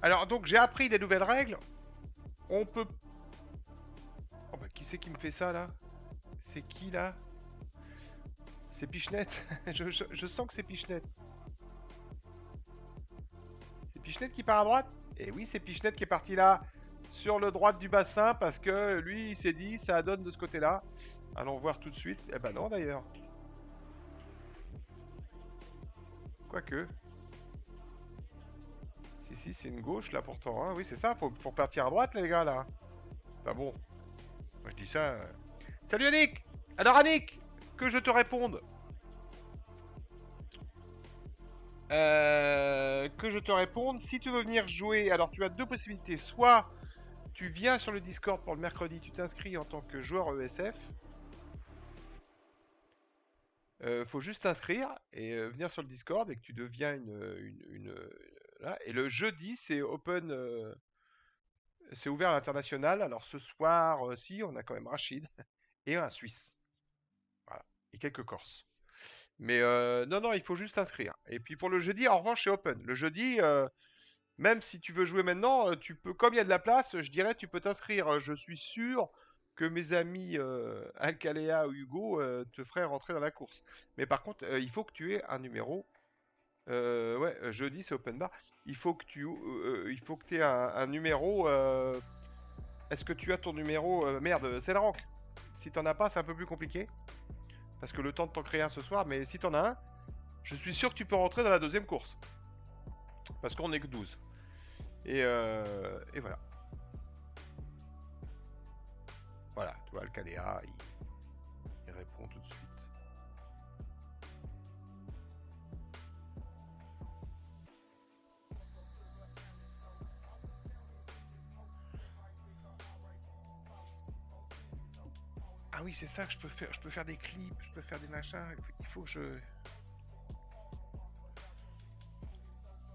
Alors, donc, j'ai appris les nouvelles règles. On peut... Oh, bah, qui c'est qui me fait ça, là? C'est qui, là? C'est Pichenette. je sens que c'est Pichenette. C'est Pichenette qui part à droite? Et oui, c'est Pichenette qui est parti là, sur le droite du bassin, parce que lui, il s'est dit, ça donne de ce côté-là. Allons voir tout de suite. Eh ben non, d'ailleurs. Quoique. Si, c'est une gauche, là, pourtant. Hein. Oui, c'est ça, faut partir à droite, les gars, là. Bah bon, moi, je dis ça... Salut, Annick! Alors, Annick, que je te réponde. Que je te réponde. Si tu veux venir jouer, alors tu as deux possibilités. Soit tu viens sur le Discord pour le mercredi, tu t'inscris en tant que joueur ESF. Faut juste t'inscrire et venir sur le Discord et que tu deviens là. Et le jeudi, c'est open, c'est ouvert à l'international. Alors ce soir, si, on a quand même Rachid et un Suisse. Voilà. Et quelques Corses. Mais non, non, il faut juste t'inscrire. Et puis pour le jeudi, en revanche, c'est open. Le jeudi, même si tu veux jouer maintenant, tu peux, comme il y a de la place, je dirais, tu peux t'inscrire. Je suis sûr que mes amis Alcalea ou Hugo te feraient rentrer dans la course. Mais par contre, il faut que tu aies un numéro. Ouais, jeudi c'est open bar. Il faut que tu aies un numéro. Est-ce que tu as ton numéro? Merde, c'est la rank. Si t'en as pas, c'est un peu plus compliqué. Parce que le temps de t'en créer un ce soir. Mais si t'en as un, je suis sûr que tu peux rentrer dans la deuxième course. Parce qu'on est que 12. Et voilà. Voilà, tu vois, Alcalea, il répond tout de suite. Ah oui, c'est ça que je peux faire. Je peux faire des clips, je peux faire des machins. Il faut que je...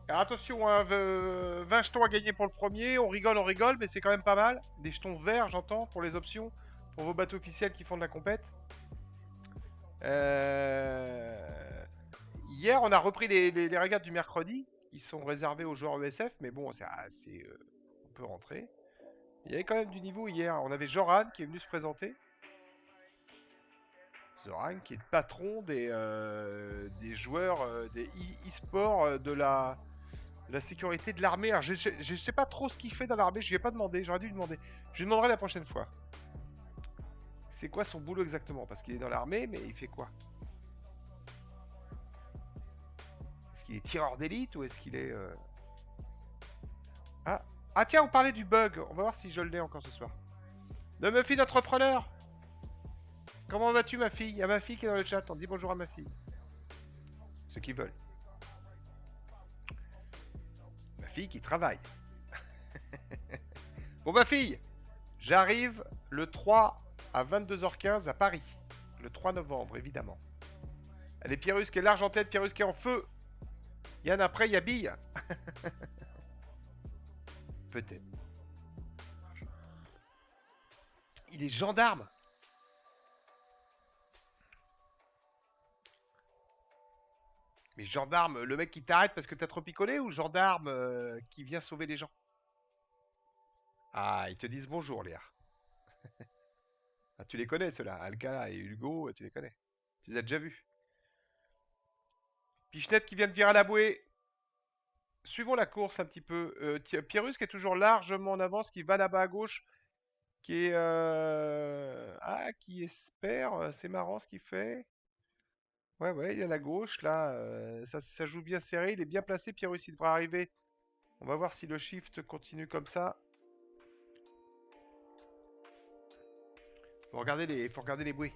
Alors attention, hein, 20 jetons à gagner pour le premier. On rigole, mais c'est quand même pas mal. Des jetons verts, j'entends, pour les options. Pour vos bateaux officiels qui font de la compète. Hier, on a repris les régates du mercredi, qui sont réservées aux joueurs ESF. Mais bon, c'est assez... on peut rentrer. Il y avait quand même du niveau hier. On avait Joran qui est venu se présenter. Zoran qui est le patron des joueurs des e-sport de la sécurité de l'armée. Alors je sais pas trop ce qu'il fait dans l'armée, je lui ai pas demandé, j'aurais dû lui demander. Je lui demanderai la prochaine fois. C'est quoi son boulot exactement? Parce qu'il est dans l'armée, mais il fait quoi? Est-ce qu'il est tireur d'élite ou est-ce qu'il est... Ah. Ah tiens, on parlait du bug, on va voir si je l'ai encore ce soir. De Muffy d'entrepreneur. Comment vas-tu ma fille? Il y a ma fille qui est dans le chat, on dit bonjour à ma fille. Ceux qui veulent. Ma fille qui travaille. Bon ma fille, j'arrive le 3 à 22h15 à Paris. Le 3 novembre, évidemment. Allez, Pierrus qui est large en tête, Pierrus qui est en feu. Yann, après, il y a Bille. Peut-être. Il est gendarme. Mais gendarme, le mec qui t'arrête parce que t'as trop picolé ou gendarme qui vient sauver les gens? Ah, ils te disent bonjour, Léa. Ah, tu les connais, ceux-là. Alcala et Hugo, tu les connais. Tu les as déjà vus. Pichenette qui vient de virer à la bouée. Suivons la course un petit peu. Pierrus qui est toujours largement en avance, qui va là-bas à gauche. Qui est... Ah, qui espère. C'est marrant ce qu'il fait. Ouais, ouais, il est à la gauche, là. Ça joue bien serré. Il est bien placé, Pierrus. Il devrait arriver. On va voir si le shift continue comme ça. Faut regarder les bouées.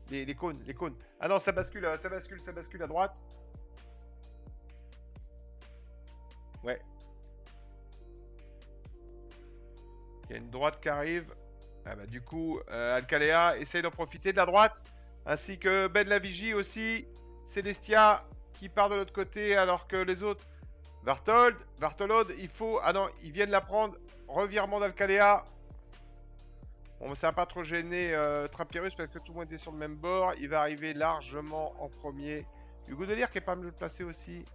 Les cônes, les cônes. Ah non, ça bascule à droite. Ouais. Il y a une droite qui arrive. Ah bah du coup, Alcalea essaye d'en profiter de la droite. Ainsi que Ben la Vigie aussi. Célestia qui part de l'autre côté alors que les autres... Vartolod, il faut... Ah non, ils viennent la prendre. Revirement d'Alcalea. Bon, ça n'a pas trop gêné Trapirus parce que tout le monde était sur le même bord. Il va arriver largement en premier. Hugo Delire qui est pas mal placé aussi.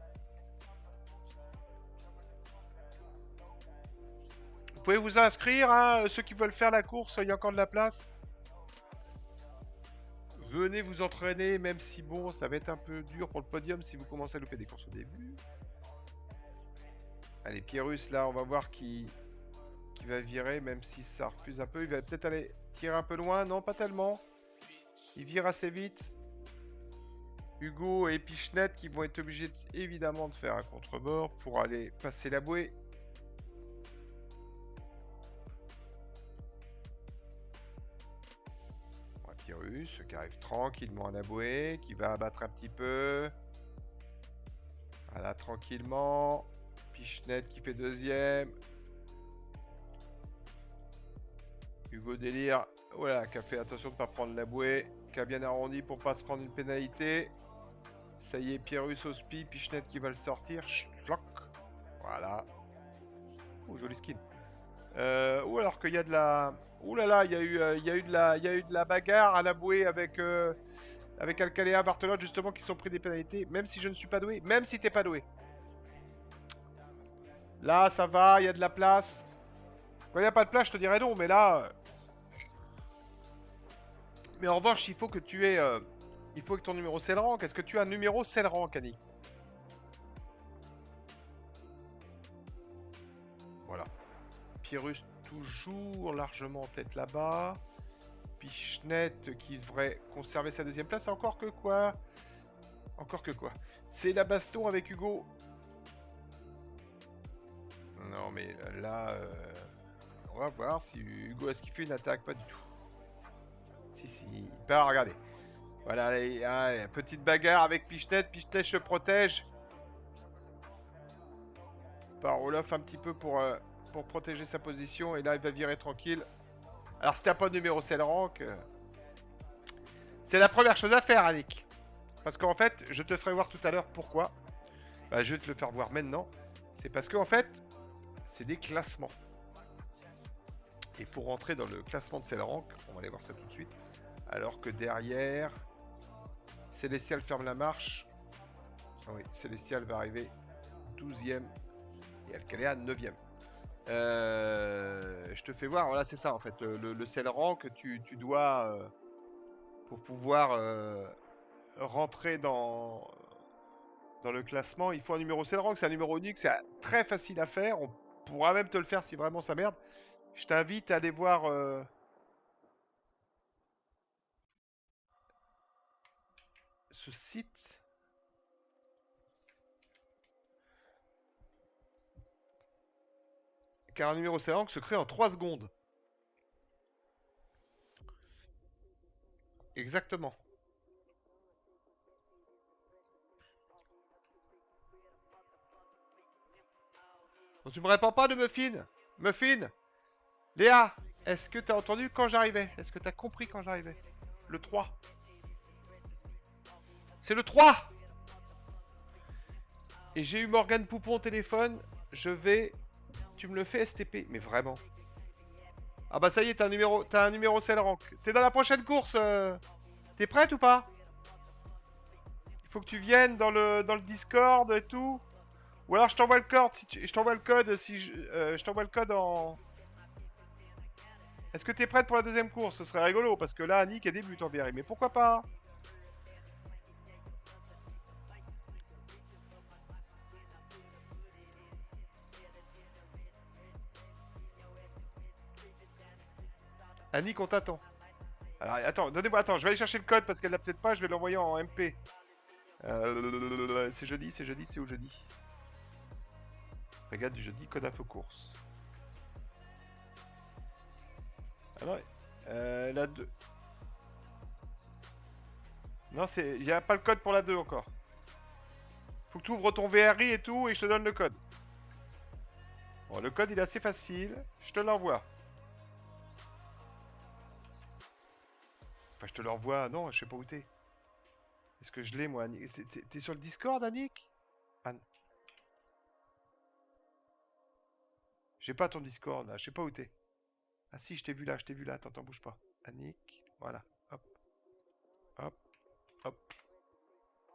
pouvez vous inscrire, hein, ceux qui veulent faire la course, il y a encore de la place. Venez vous entraîner, même si bon, ça va être un peu dur pour le podium si vous commencez à louper des courses au début. Allez, Pyrrhus, là, on va voir qui va virer, même si ça refuse un peu. Il va peut-être aller tirer un peu loin. Non, pas tellement. Il vire assez vite. Hugo et Pichnet qui vont être obligés évidemment de faire un contre-bord pour aller passer la bouée. Pyrrhus qui arrive tranquillement à la bouée, qui va abattre un petit peu. Voilà, tranquillement. Pichnet qui fait deuxième. Hugo Délire, voilà, qui a fait attention de ne pas prendre la bouée, qui a bien arrondi pour pas se prendre une pénalité. Ça y est, Pyrrhus au spi, Pichnet qui va le sortir. Schlock. Voilà. Oh, joli skin. Ou alors qu'il y a de la... Ouh là là, il y a eu de la bagarre à la bouée avec Alcalea, Barthelot justement qui se sont pris des pénalités. Même si je ne suis pas doué, même si t'es pas doué. Là, ça va, il y a de la place. Quand il n'y a pas de place, je te dirais non, mais là... Mais en revanche, il faut que tu aies... il faut que ton numéro c'est le rank. Est-ce que tu as un numéro c'est le rank, Annie? Voilà. Pyrrhus toujours largement en tête là-bas. Pichnet qui devrait conserver sa deuxième place. Encore que quoi? Encore que quoi? C'est la baston avec Hugo. Non mais là... on va voir si Hugo est-ce qu'il fait une attaque. Pas du tout. Si, il part, regardez. Voilà, allez, petite bagarre avec Pichnet. Pichnet se protège. Par Olaf un petit peu pour protéger sa position. Et là, il va virer tranquille. Alors, si t'as pas de numéro c'est le rank, c'est la première chose à faire, Annick. Parce qu'en fait, je te ferai voir tout à l'heure pourquoi. Bah, je vais te le faire voir maintenant. C'est parce qu'en fait, c'est des classements. Et pour rentrer dans le classement de Cellrank, on va aller voir ça tout de suite. Alors que derrière, Célestial ferme la marche. Oui, Célestial va arriver 12ème et Alcalea 9ème. Je te fais voir, voilà, c'est ça en fait. Le Cellrank, tu dois, pour pouvoir rentrer dans le classement, il faut un numéro Cellrank. C'est un numéro unique, c'est très facile à faire. On pourra même te le faire si vraiment ça merde. Je t'invite à aller voir ce site. Car un numéro Cellrank se crée en 3 secondes. Exactement. Donc tu me réponds pas de Muffin? Muffin? Léa, est-ce que t'as entendu quand j'arrivais? Est-ce que t'as compris quand j'arrivais? Le 3. C'est le 3. Et j'ai eu Morgane Poupon au téléphone. Je vais... Tu me le fais STP. Mais vraiment. Ah bah ça y est, t'as un numéro Cellrank. T'es dans la prochaine course. T'es prête ou pas? Il faut que tu viennes dans le Discord et tout. Ou alors je t'envoie le code si je t'envoie le code si je t'envoie le code en... Est-ce que t'es prête pour la deuxième course? Ce serait rigolo parce que là Annick elle débute en BRI. Mais pourquoi pas? Annick, on t'attend. Alors attends, donnez-moi, attends, je vais aller chercher le code parce qu'elle l'a peut-être pas, je vais l'envoyer en MP. C'est jeudi, c'est où jeudi? Regarde du jeudi, code info course. Ah non, la 2. Non, il n'y a pas le code pour la 2 encore. Faut que tu ouvres ton VRI et tout et je te donne le code. Bon, le code il est assez facile, je te l'envoie. Enfin, je te l'envoie, non, je sais pas où t'es. Est-ce que je l'ai moi, Annick? T'es sur le Discord, Annick? Anne. J'ai pas ton Discord là, je sais pas où t'es. Ah si, je t'ai vu là, attends, t'en bouge pas. Annick, voilà, hop, hop, hop.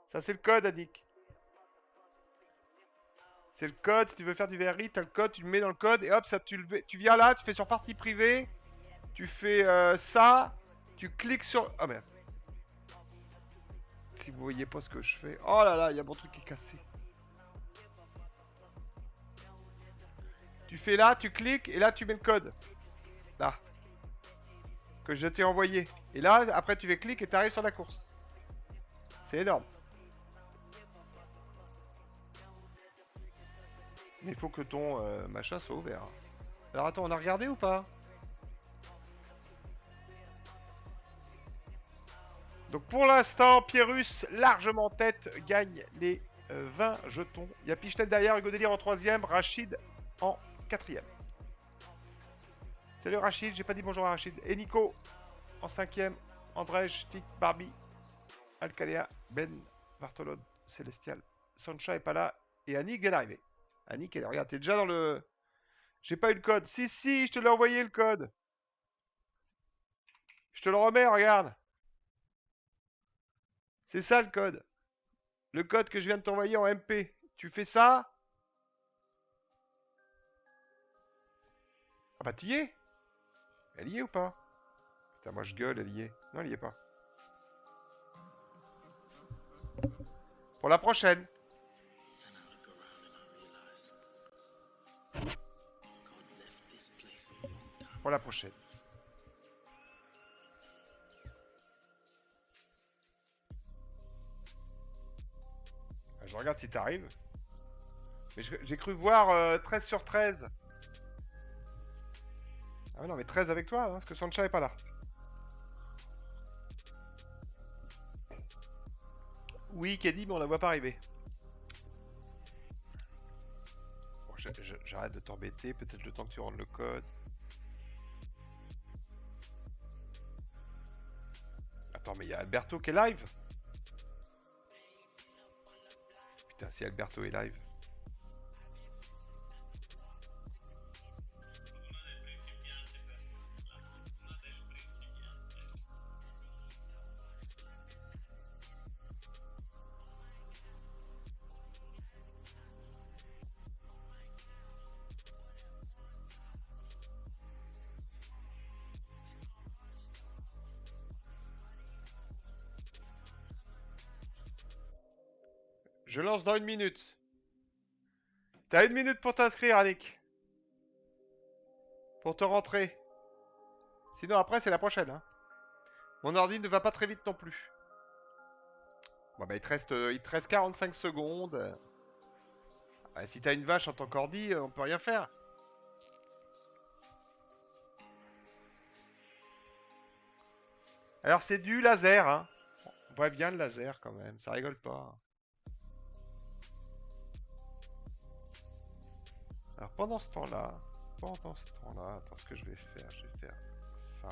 Ça c'est le code, Annick. C'est le code. Si tu veux faire du VRI, t'as le code, tu le mets dans le code et hop, ça, tu viens là, tu fais sur partie privée, tu fais ça, tu cliques sur. Ah merde. Si vous voyez pas ce que je fais. Oh là là, il y a mon truc qui est cassé. Tu fais là, tu cliques et là tu mets le code. Là. Que je t'ai envoyé. Et là, après tu fais clic et tu arrives sur la course. C'est énorme. Mais il faut que ton machin soit ouvert. Alors attends, on a regardé ou pas? Donc pour l'instant, Pierrus, largement en tête, gagne les 20 jetons. Il y a Pichetel derrière, Hugo Délire en 3ème, Rachid en 4ème. Salut Rachid, j'ai pas dit bonjour à Rachid. Et Nico en 5ème, Andrej, Tic, Barbie, Alcalea, Ben, Bartolone, Célestial. Sancha est pas là. Et Annick vient d'arriver. Annick, elle regarde, t'es déjà dans le... J'ai pas eu le code. Si, si, je te l'ai envoyé le code. Je te le remets, regarde. C'est ça le code. Le code que je viens de t'envoyer en MP. Tu fais ça. Ah bah tu y es. Elle y est ou pas? Putain, moi je gueule, elle y est. Non, elle y est pas. Pour la prochaine. Pour la prochaine. Je regarde si t'arrives. Mais j'ai cru voir 13 sur 13. Ah non, mais 13 avec toi, hein, parce que Sancha est pas là. Oui, Keddy, mais on la voit pas arriver. Bon, j'arrête de t'embêter, peut-être le temps que tu rendes le code. Attends, mais il y a Alberto qui est live. Putain, si Alberto est live. Je lance dans 1 minute. T'as 1 minute pour t'inscrire, Annick. Pour te rentrer. Sinon, après, c'est la prochaine. Hein. Mon ordi ne va pas très vite non plus. Bon, bah, il te reste 45 secondes. Ah, si t'as une vache en tant qu'ordi, on peut rien faire. Alors, c'est du laser, hein. On voit bien le laser, quand même. Ça rigole pas. Alors, pendant ce temps-là... attends, ce que je vais faire ça...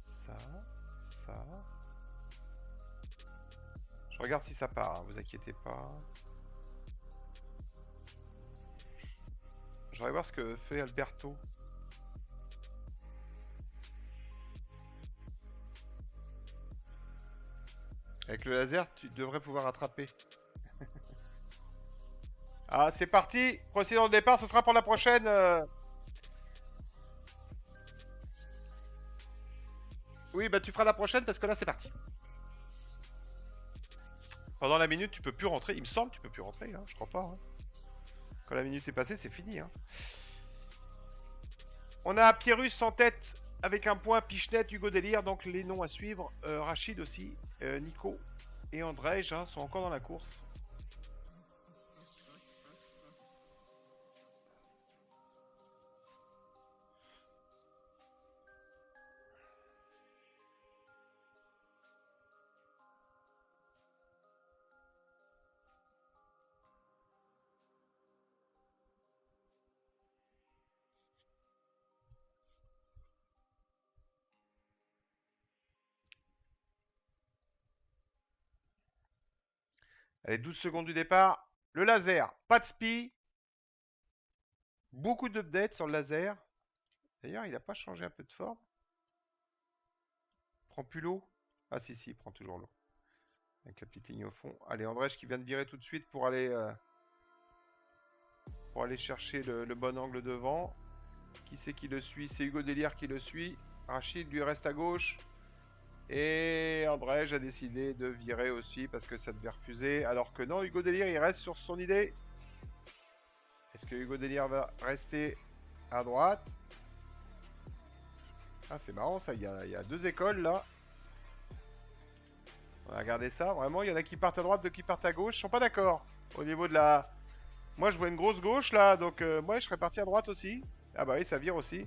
Ça... Ça... Je regarde si ça part, hein, vous inquiétez pas. Je vais voir ce que fait Alberto. Avec le laser, tu devrais pouvoir attraper. Ah, c'est parti. Procédure de départ, ce sera pour la prochaine. Oui, bah tu feras la prochaine parce que là, c'est parti. Pendant la minute, tu peux plus rentrer. Il me semble que tu peux plus rentrer, hein. Je crois pas. Hein. Quand la minute est passée, c'est fini. Hein. On a Pierrus en tête avec un point, Pichenet, Hugo Délire, donc les noms à suivre. Rachid aussi, Nico et Andrej hein, sont encore dans la course. Allez, 12 secondes du départ. Le laser, pas de spi. Beaucoup d'updates sur le laser. D'ailleurs, il n'a pas changé un peu de forme. Prend plus l'eau. Ah si, si, il prend toujours l'eau. Avec la petite ligne au fond. Allez, Andrej qui vient de virer tout de suite pour aller... pour aller chercher le bon angle devant. Qui c'est qui le suit? C'est Hugo Délire qui le suit. Rachid lui reste à gauche. Et Andrej a décidé de virer aussi parce que ça devait refuser. Alors que non, Hugo Délire il reste sur son idée. Est-ce que Hugo Délire va rester à droite? Ah c'est marrant ça, il y a deux écoles là. On va regarder ça. Vraiment, il y en a qui partent à droite, d'autres qui partent à gauche. Ils sont pas d'accord au niveau de la... Moi je vois une grosse gauche là, donc moi je serais parti à droite aussi. Ah bah oui, ça vire aussi.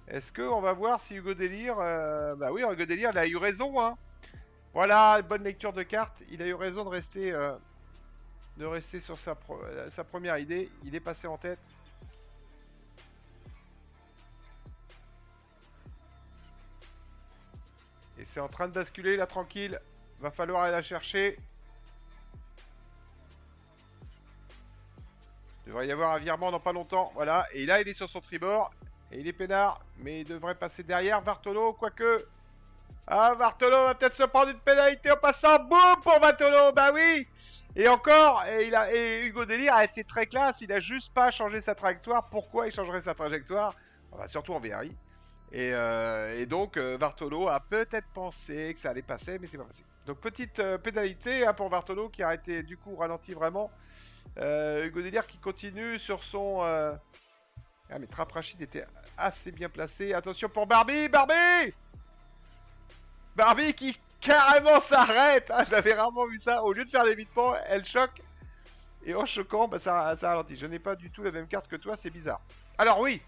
Est-ce que on va voir si Hugo Délire... Bah oui, Hugo Délire, il a eu raison, hein. Voilà, bonne lecture de carte. Il a eu raison de rester sur sa première idée. Il est passé en tête. Et c'est en train de basculer, là, tranquille. Va falloir aller la chercher. Il devrait y avoir un virement dans pas longtemps. Voilà, et là, il est sur son tribord. Et il est peinard, mais il devrait passer derrière Vartolo, quoique... Ah, Vartolo va peut-être se prendre une pénalité en passant. Boum pour Vartolo, bah oui. Et encore, et Hugo Délire a été très classe. Il a juste pas changé sa trajectoire. Pourquoi il changerait sa trajectoire? Bah, surtout en VRI. Et donc, Vartolo a peut-être pensé que ça allait passer, mais c'est pas passé. Donc, petite pénalité hein, pour Vartolo qui a été du coup ralenti vraiment. Hugo Délire qui continue sur son... Ah, mais Trap Rachid était assez bien placé. Attention pour Barbie, Barbie! Barbie qui carrément s'arrête. Ah, j'avais rarement vu ça. Au lieu de faire l'évitement, elle choque. Et en choquant, bah, ça ralentit. Je n'ai pas du tout la même carte que toi, c'est bizarre. Alors oui.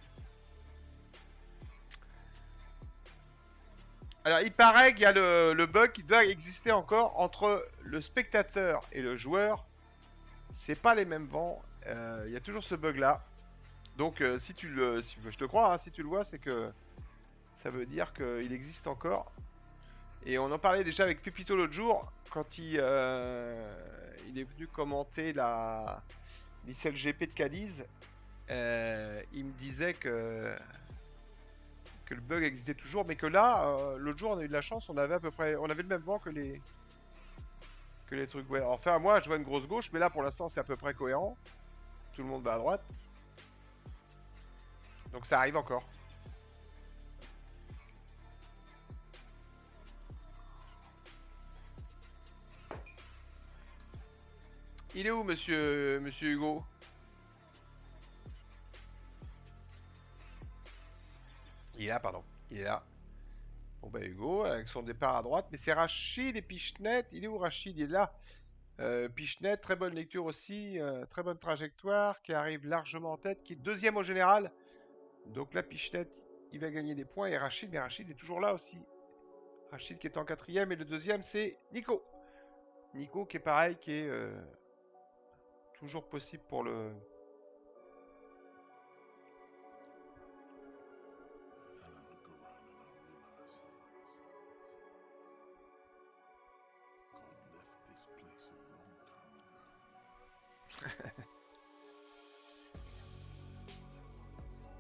Alors il paraît qu'il y a le bug qui doit exister encore entre le spectateur et le joueur. C'est pas les mêmes vents. Il y a toujours ce bug là. Donc si je te crois, hein, si tu le vois, c'est que ça veut dire qu'il existe encore. Et on en parlait déjà avec Pépito l'autre jour, quand il est venu commenter la l'ICLGP de Cadiz. Il me disait que le bug existait toujours, mais que là, l'autre jour, on a eu de la chance, on avait à peu près, on avait le même vent que les trucs. Ouais. Enfin, moi, je vois une grosse gauche, mais là, pour l'instant, c'est à peu près cohérent. Tout le monde va à droite. Donc ça arrive encore. Il est où, monsieur Hugo? Il est là, pardon. Il est là. Bon bah Hugo, avec son départ à droite. Mais c'est Rachid et Pichenet. Il est où Rachid? Il est là. Pichenet, très bonne lecture aussi. Très bonne trajectoire. Qui arrive largement en tête. Qui est deuxième au général. Donc là, Pichenet, il va gagner des points. Et Rachid, mais Rachid est toujours là aussi. Rachid qui est en quatrième. Et le deuxième, c'est Nico. Nico qui est pareil, qui est toujours possible pour le...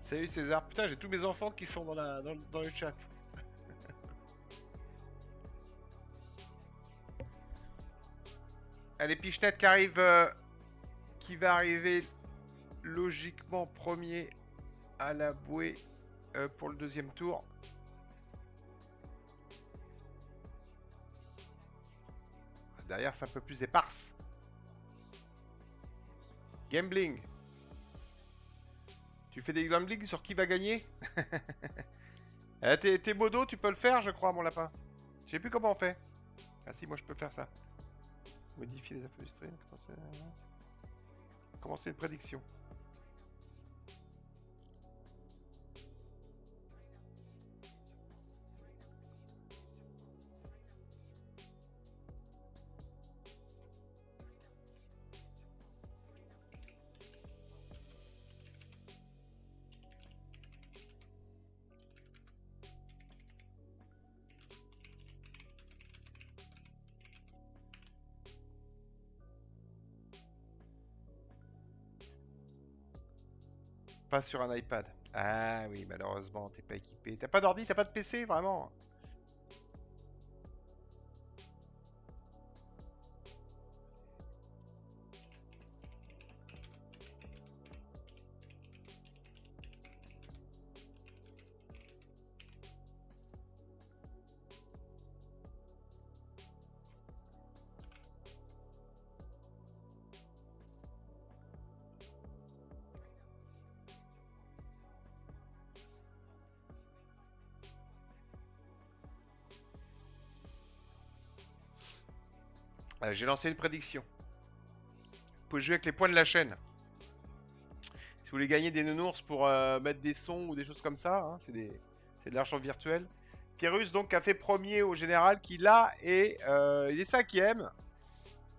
Salut César. Putain, j'ai tous mes enfants qui sont dans le chat. Allez, Pichenet qui arrive... qui va arriver logiquement premier à la bouée pour le deuxième tour. Derrière, c'est un peu plus éparse. Gambling. Tu fais des gambling sur qui va gagner? T'es modo, tu peux le faire, je crois, mon lapin. Je sais plus comment on fait. Ah si, moi je peux faire ça. Modifier les infos du stream. Commencer une prédiction. Pas sur un iPad. Ah oui, malheureusement, t'es pas équipé. T'as pas d'ordi, t'as pas de PC, vraiment. J'ai lancé une prédiction. Vous pouvez jouer avec les points de la chaîne. Si vous voulez gagner des nounours pour mettre des sons ou des choses comme ça, hein, c'est de l'argent virtuel. Pierrus donc a fait premier au général, qui là est, il est cinquième.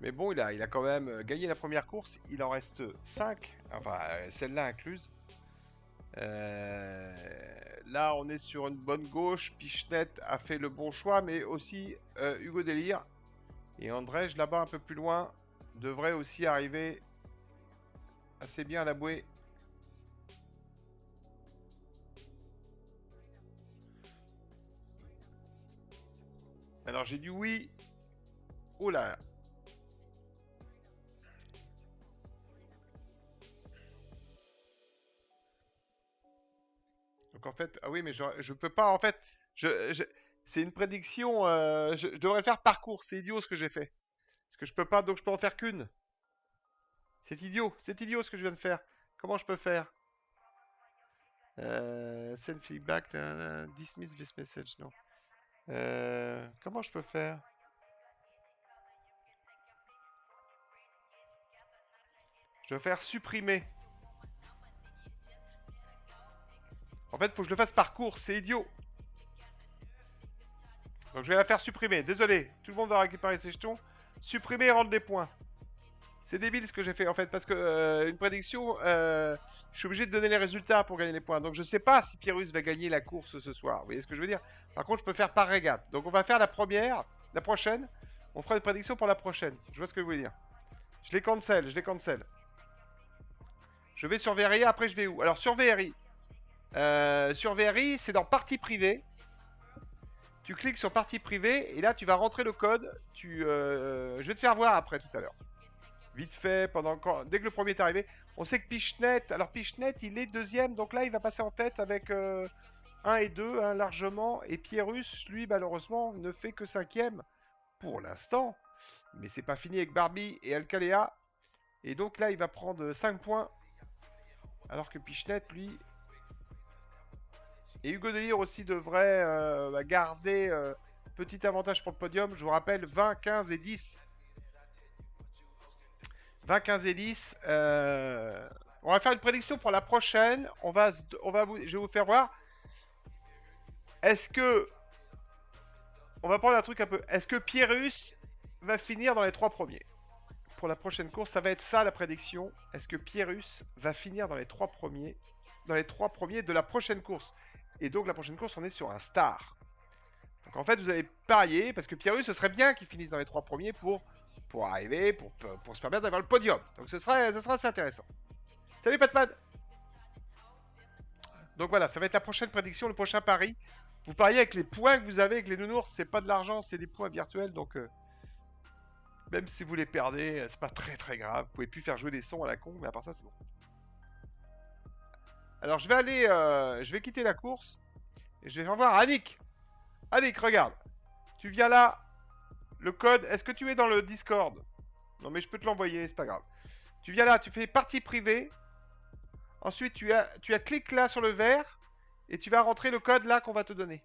Mais bon, il a quand même gagné la première course. Il en reste 5, enfin celle-là incluse. Là, on est sur une bonne gauche. Pichnet a fait le bon choix, mais aussi Hugo Délire. Et Andrej, là-bas, un peu plus loin, devrait aussi arriver assez bien à la bouée. Alors, j'ai dit oui. Oh là. Donc en fait, ah oui, mais je peux pas, en fait, c'est une prédiction, je devrais le faire par course, c'est idiot ce que j'ai fait. Parce que je peux pas, donc je peux en faire qu'une. C'est idiot ce que je viens de faire. Comment je peux faire? Send feedback, dismiss this message, non. Comment je peux faire? Je vais faire supprimer. En fait, faut que je le fasse par course, c'est idiot. Donc je vais la faire supprimer, désolé, tout le monde va récupérer ses jetons. Supprimer et rendre des points. C'est débile ce que j'ai fait en fait, parce que une prédiction, je suis obligé de donner les résultats pour gagner les points. Donc je sais pas si Pierrus va gagner la course ce soir. Vous voyez ce que je veux dire? Par contre, je peux faire par régate. Donc on va faire la première, la prochaine. On fera une prédiction pour la prochaine. Je vois ce que vous voulez dire. Je les cancel, je les cancel. Je vais sur VRI, après je vais où? Alors sur VRI. Sur VRI, c'est dans partie privée. Tu cliques sur partie privée et là tu vas rentrer le code. Je vais te faire voir après tout à l'heure. Vite fait, dès que le premier est arrivé. On sait que Pichnet, alors Pichnet il est deuxième, donc là il va passer en tête avec 1 et 2 hein, largement. Et Pierrus, lui malheureusement, ne fait que cinquième pour l'instant. Mais c'est pas fini avec Barbie et Alcalea. Et donc là il va prendre 5 points. Alors que Pichnet, lui... Et Hugo Délire aussi devrait garder petit avantage pour le podium. Je vous rappelle, 20, 15 et 10. 20, 15 et 10. On va faire une prédiction pour la prochaine. Je vais vous faire voir. Est-ce que... On va prendre un truc un peu... Est-ce que Pierrus va finir dans les 3 premiers? Pour la prochaine course, ça va être ça la prédiction. Est-ce que Pierrus va finir dans les 3 premiers? Dans les 3 premiers de la prochaine course. Et donc la prochaine course, on est sur un star. Donc en fait, vous avez parié, parce que Pierrus, ce serait bien qu'il finisse dans les 3 premiers pour arriver, pour se permettre d'avoir le podium. Donc ce sera assez intéressant. Salut Patman. Donc voilà, ça va être la prochaine prédiction, le prochain pari. Vous pariez avec les points que vous avez avec les nounours, c'est pas de l'argent, c'est des points virtuels, donc même si vous les perdez, c'est pas très très grave. Vous pouvez plus faire jouer des sons à la con, mais à part ça, c'est bon. Alors je vais quitter la course et je vais faire voir Annick. Annick, regarde. Tu viens là, le code, est-ce que tu es dans le Discord? Non mais je peux te l'envoyer, c'est pas grave. Tu viens là, tu fais partie privée. Ensuite, tu as clic là sur le vert et tu vas rentrer le code là qu'on va te donner.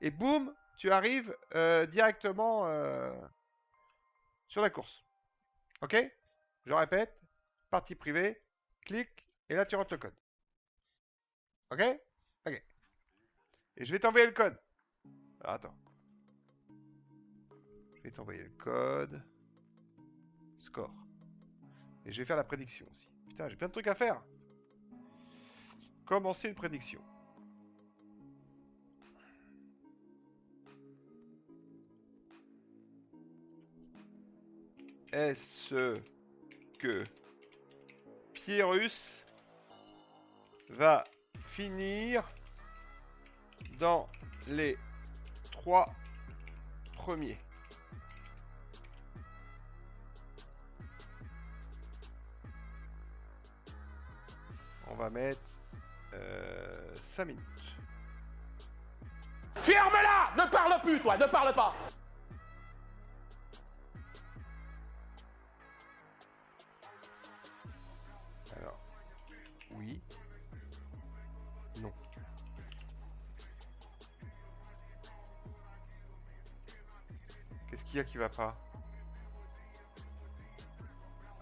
Et boum, tu arrives directement sur la course. Ok? Je répète, partie privée, clic et là tu rentres le code. Ok? Ok. Et je vais t'envoyer le code. Alors, attends. Je vais t'envoyer le code. Score. Et je vais faire la prédiction aussi. Putain, j'ai plein de trucs à faire. Commencer une prédiction. Est-ce que Pierrus va finir dans les 3 premiers? On va mettre 5 minutes. Ferme-la! Ne parle plus, toi, ne parle pas! Alors, oui. Non. Qu'est-ce qu'il y a qui va pas?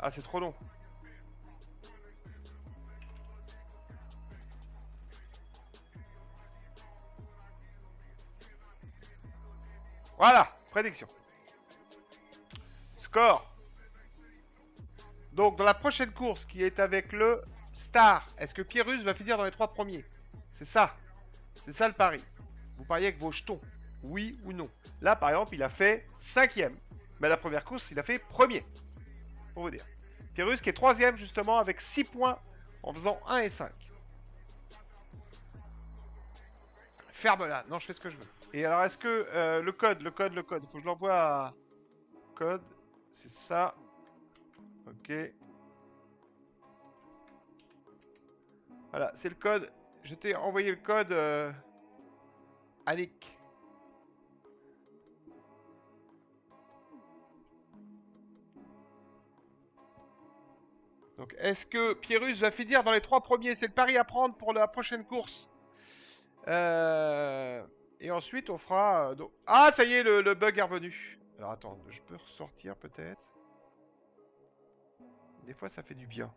Ah, c'est trop long. Voilà, prédiction. Score. Donc, dans la prochaine course qui est avec le Star, est-ce que Pierrus va finir dans les 3 premiers? C'est ça. C'est ça le pari. Vous pariez avec vos jetons. Oui ou non. Là, par exemple, il a fait 5ème. Mais à la première course, il a fait premier. Pour vous dire. Pierrus qui est 3ème justement avec 6 points en faisant 1 et 5. Ferme-la. Non, je fais ce que je veux. Et alors, est-ce que le code, il faut que je l'envoie à... Code, c'est ça. Ok. Voilà, c'est le code. Je t'ai envoyé le code Annick. Donc, est-ce que Pierrus va finir dans les 3 premiers? C'est le pari à prendre pour la prochaine course. Et ensuite, on fera... donc... Ah, ça y est, le bug est revenu. Alors, attends, je peux ressortir peut-être. Des fois, ça fait du bien.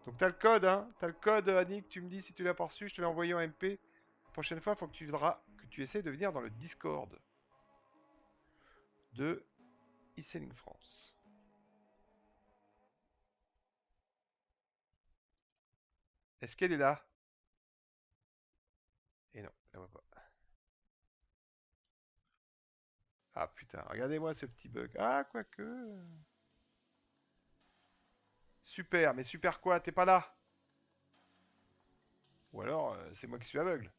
Donc, t'as le code, hein. T'as le code, Annick. Tu me dis si tu l'as pas reçu. Je te l'ai envoyé en MP. La prochaine fois, il faut que tu essaies de venir dans le Discord de e-Selling France. Est-ce qu'elle est là? Et non, elle voit pas. Ah putain, regardez-moi ce petit bug. Ah, quoique. Super, mais super quoi? T'es pas là? Ou alors, c'est moi qui suis aveugle.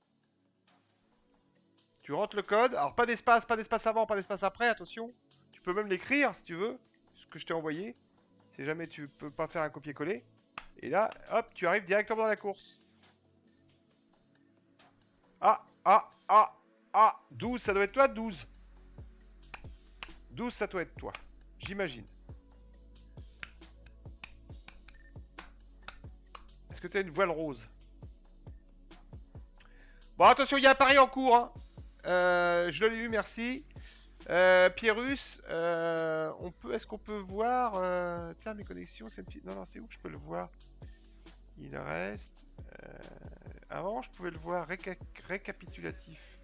Tu rentres le code. Alors, pas d'espace avant, pas d'espace après, attention. Tu peux même l'écrire si tu veux. Ce que je t'ai envoyé. Si jamais tu peux pas faire un copier-coller. Et là, hop, tu arrives directement dans la course. Ah, ah, ah, ah. 12, ça doit être toi, 12. 12, ça doit être toi. J'imagine. Est-ce que tu as une voile rose? Bon, attention, il y a un pari en cours. Hein. Je l'ai eu, merci. Pierrus, est-ce qu'on peut voir... tiens, mes connexions, non, c'est où que je peux le voir? Il reste... avant, je pouvais le voir récapitulatif.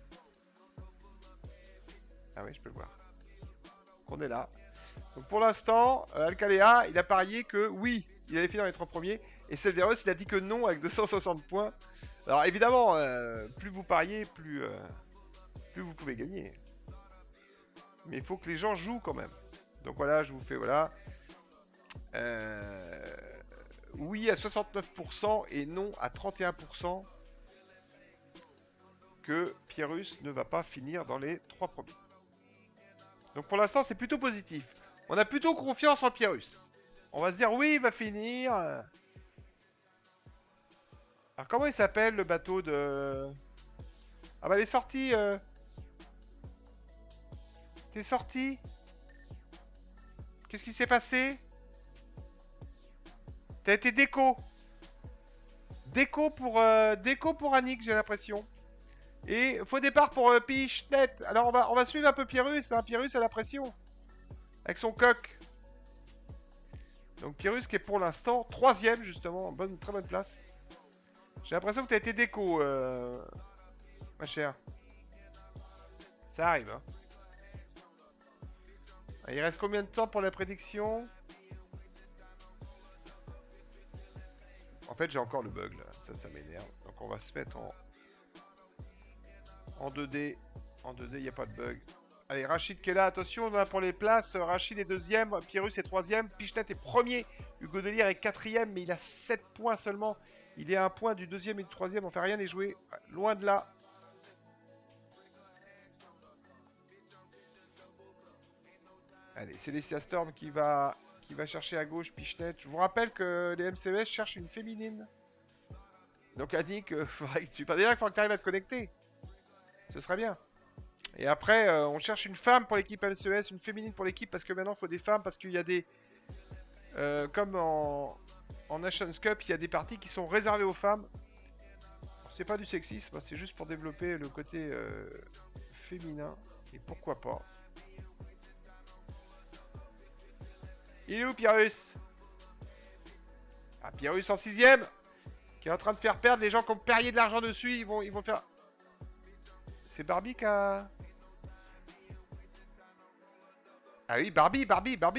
Ah oui, je peux le voir. On est là. Donc pour l'instant, Alcalea, il a parié que oui, il avait fini dans les 3 premiers. Et Selderos, il a dit que non avec 260 points. Alors évidemment, plus vous pariez, plus vous pouvez gagner. Mais il faut que les gens jouent quand même. Donc voilà, je vous fais voilà. Oui à 69% et non à 31% que Pierrus ne va pas finir dans les 3 premiers. Donc pour l'instant, c'est plutôt positif. On a plutôt confiance en Pierrus. On va se dire oui, il va finir. Alors comment il s'appelle le bateau de... Ah bah il est sorti. T'es sorti? Qu'est-ce qui s'est passé? T'as été déco. Déco pour Annick, j'ai l'impression. Et faux départ pour Pichnet. Alors on va suivre un peu Pierrus. Hein. Pierrus a la pression. Avec son coq. Donc Pierrus qui est pour l'instant 3ème justement. Très bonne place. J'ai l'impression que t'as été déco, ma chère. Ça arrive, hein. Il reste combien de temps pour la prédiction? En fait, j'ai encore le bug là. Ça m'énerve. Donc on va se mettre en 2D. En 2D, il n'y a pas de bug. Allez, Rachid qui est là. Attention, là, pour les places. Rachid est 2ème. Pierrus est 3ème. Pichnet est 1er. Hugo Delire est 4ème. Mais il a 7 points seulement. Il est à 1 point du 2ème et du 3ème. Enfin, rien n'est joué. Loin de là. Allez, c'est Célestia Storm qui va chercher à gauche Pichnet. Je vous rappelle que les MCES cherchent une féminine. Donc Annick, déjà il faudrait que tu arrives à te connecter. Ce serait bien. Et après, on cherche une femme pour l'équipe MCES, une féminine pour l'équipe, parce que maintenant il faut des femmes, parce qu'il y a des... comme en Nations Cup, il y a des parties qui sont réservées aux femmes. C'est pas du sexisme, c'est juste pour développer le côté féminin. Et pourquoi pas. Il est où, Pyrrhus? Ah, Pyrrhus en 6ème, qui est en train de faire perdre les gens qui ont parié de l'argent dessus. Ils vont faire... C'est Barbie qui a... Ah oui, Barbie,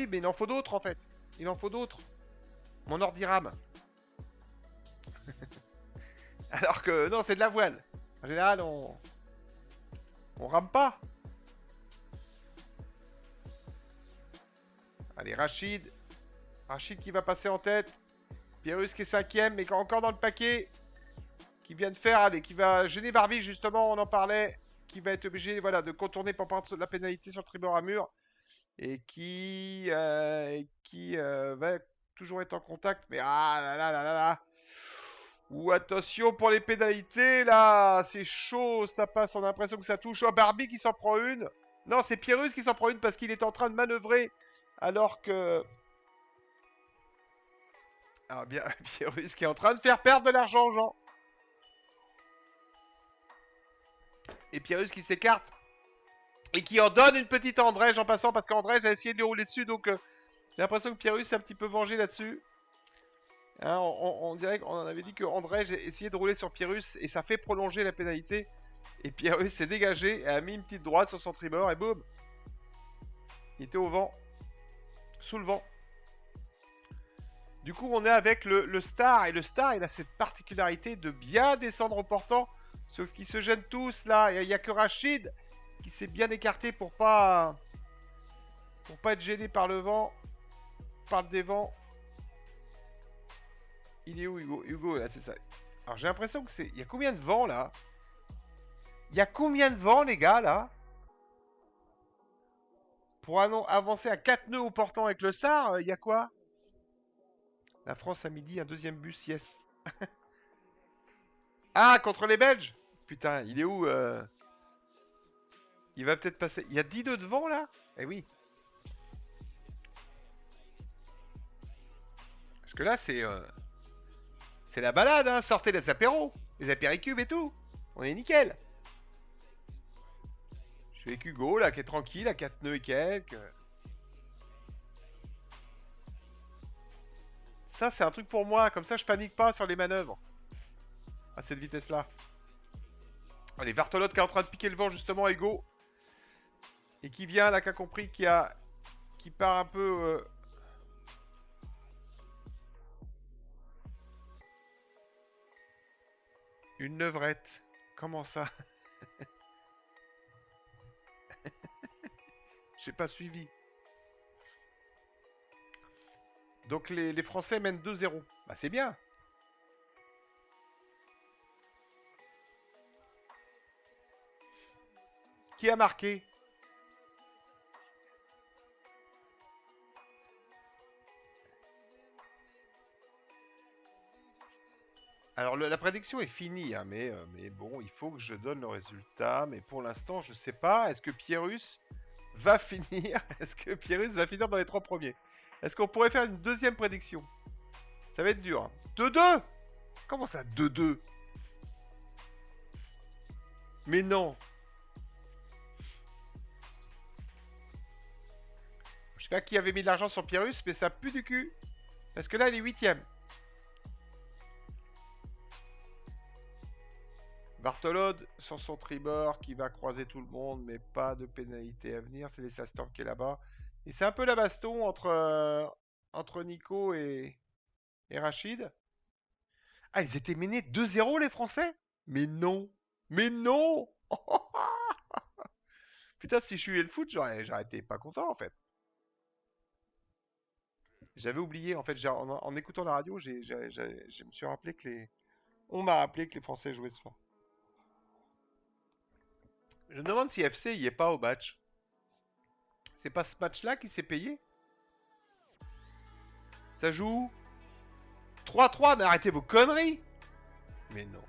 mais il en faut d'autres, en fait. Il en faut d'autres. Mon ordi rame. Alors que, non, c'est de la voile. En général, on rame pas. Allez, Rachid. Rachid qui va passer en tête. Pyrrhus qui est 5ème, mais encore dans le paquet. Qui vient de faire, allez, qui va gêner Barbie, justement, on en parlait. Qui va être obligé, voilà, de contourner pour prendre la pénalité sur le tribord à mur. Et qui va toujours être en contact. Mais ah là là là là là. Ouh, attention pour les pénalités, là. C'est chaud, ça passe, on a l'impression que ça touche. Oh, Barbie qui s'en prend une. Non, c'est Pyrrhus qui s'en prend une parce qu'il est en train de manœuvrer. Alors que... Ah bien, Pyrrhus qui est en train de faire perdre de l'argent aux gens. Et Pyrrhus qui s'écarte. Et qui en donne une petite à Andrej en passant. Parce qu'Andrej a essayé de lui rouler dessus. Donc j'ai l'impression que Pyrrhus s'est un petit peu vengé là-dessus. Hein, on dirait qu'on avait dit que Andrej essayait de rouler sur Pyrrhus. Et ça fait prolonger la pénalité. Et Pyrrhus s'est dégagé. Et a mis une petite droite sur son tribord. Et boum. Il était au vent. Sous le vent. Du coup, on est avec le Star. Et le Star, il a cette particularité de bien descendre au portant. Sauf qu'ils se gênent tous là. Il n'y a que Rachid qui s'est bien écarté pour pas être gêné par le vent. Par le dévent. Il est où, Hugo? Hugo, là, c'est ça. Alors, j'ai l'impression que c'est... Il y a combien de vent, là? Il y a combien de vent, les gars, là? Pour avancer à 4 nœuds au portant avec le Star, il y a quoi? La France à midi, un deuxième bus, yes. Ah, contre les Belges? Putain, il est où Il va peut-être passer... Il y a 10 nœuds de vent, là? Eh oui. Parce que là, c'est... C'est la balade, hein. Sortez les apéros. Les apéricubes et tout. On est nickel. Je suis avec Hugo, là, qui est tranquille, à 4 nœuds et quelques. Ça, c'est un truc pour moi. Comme ça, je panique pas sur les manœuvres. À cette vitesse-là. Allez, Vartolot qui est en train de piquer le vent, justement, à Hugo. Et qui vient, là, qui a compris, qui part un peu... Une neuvrette. Comment ça? J'ai pas suivi. Donc les Français mènent 2-0. Bah c'est bien. Qui a marqué? Alors la prédiction est finie, hein, mais bon, il faut que je donne le résultat. Mais pour l'instant, je sais pas. Est-ce que Pyrrhus va finir? Est-ce que Pyrrhus va finir dans les 3 premiers? Est-ce qu'on pourrait faire une deuxième prédiction? Ça va être dur. Hein. 2-2? Comment ça 2-2? Mais non. Je sais pas qui avait mis de l'argent sur Pyrrhus, mais ça pue du cul. Parce que là, il est 8ème. Bartholod sur son tribord qui va croiser tout le monde, mais pas de pénalité à venir. C'est les Sastorm qui est là-bas. Et c'est un peu la baston entre Nico et Rachid. Ah, ils étaient menés 2-0 les Français? Mais non! Mais non! Putain, si je suivais le foot, j'aurais été pas content en fait. J'avais oublié, en fait, en écoutant la radio, je me suis rappelé que les... On m'a rappelé que les Français jouaient ce soir. Je me demande si FC y est pas au match. C'est pas ce match-là qui s'est payé? Ça joue 3-3, mais arrêtez vos conneries! Mais non.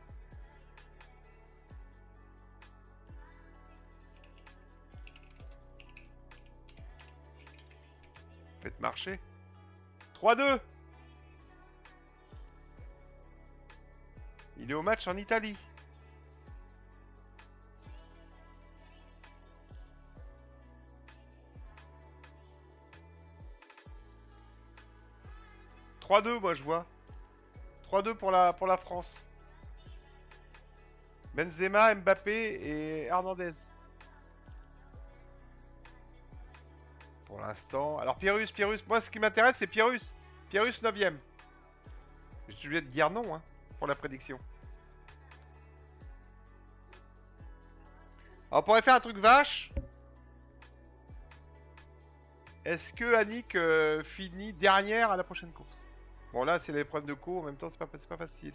Faites marcher. 3-2. Il est au match en Italie. 3-2, moi je vois. 3-2 pour la France. Benzema, Mbappé et Hernandez. Pour l'instant. Alors Pyrrhus. Moi ce qui m'intéresse c'est Pyrrhus. Pyrrhus 9ème. Je suis obligé de dire non hein, pour la prédiction. Alors on pourrait faire un truc vache. Est-ce que Annick finit dernière à la prochaine course? Bon là c'est l'épreuve de co, en même temps c'est pas facile.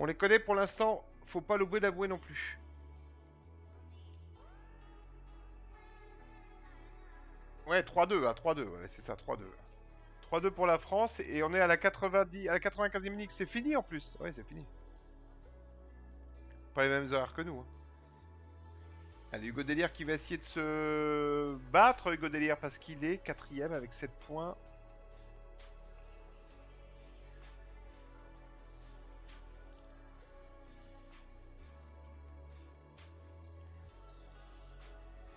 On les connaît pour l'instant, faut pas l'oublier d'avouer non plus. Ouais 3-2, hein, 3-2, ouais, c'est ça, 3-2. 3-2 pour la France et on est à la 90, à la 95e minute, c'est fini en plus. Ouais c'est fini. Pas les mêmes horaires que nous. Hein. Allez, Hugo Délire qui va essayer de se battre, Hugo Délire, parce qu'il est 4ème avec 7 points.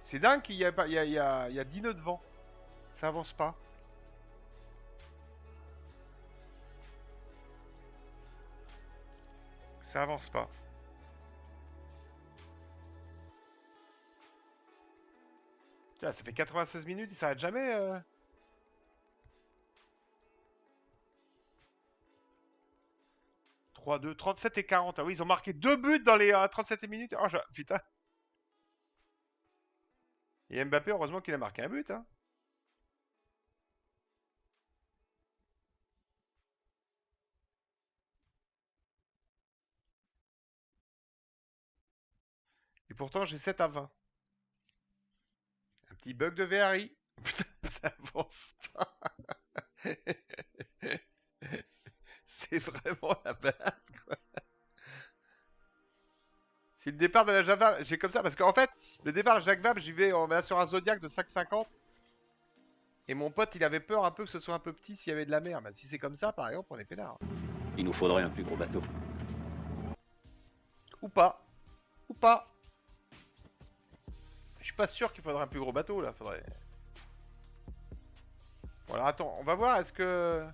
C'est dingue qu'il y a 10 nœuds de vent. Ça avance pas. Ça avance pas. Tiens, ça fait 96 minutes, il s'arrête jamais. 3-2, 37 et 40. Ah oui, ils ont marqué 2 buts dans les 37 minutes. Oh, putain. Et Mbappé, heureusement qu'il a marqué un but. Hein. Et pourtant, j'ai 7 à 20. Un petit bug de VRI. Putain, ça avance pas. C'est vraiment la balade, quoi. C'est le départ de la Java. J'ai comme ça, parce qu'en fait, le départ de Jacques Vabre, j'y vais, on va sur un Zodiac de 5,50. Et mon pote, il avait peur un peu que ce soit un peu petit s'il y avait de la mer. Bah, si c'est comme ça, par exemple, on est peinard. Il nous faudrait un plus gros bateau. Ou pas. Ou pas. Je suis pas sûr qu'il faudrait un plus gros bateau, là. Faudrait... Bon, alors attends, on va voir, est-ce que...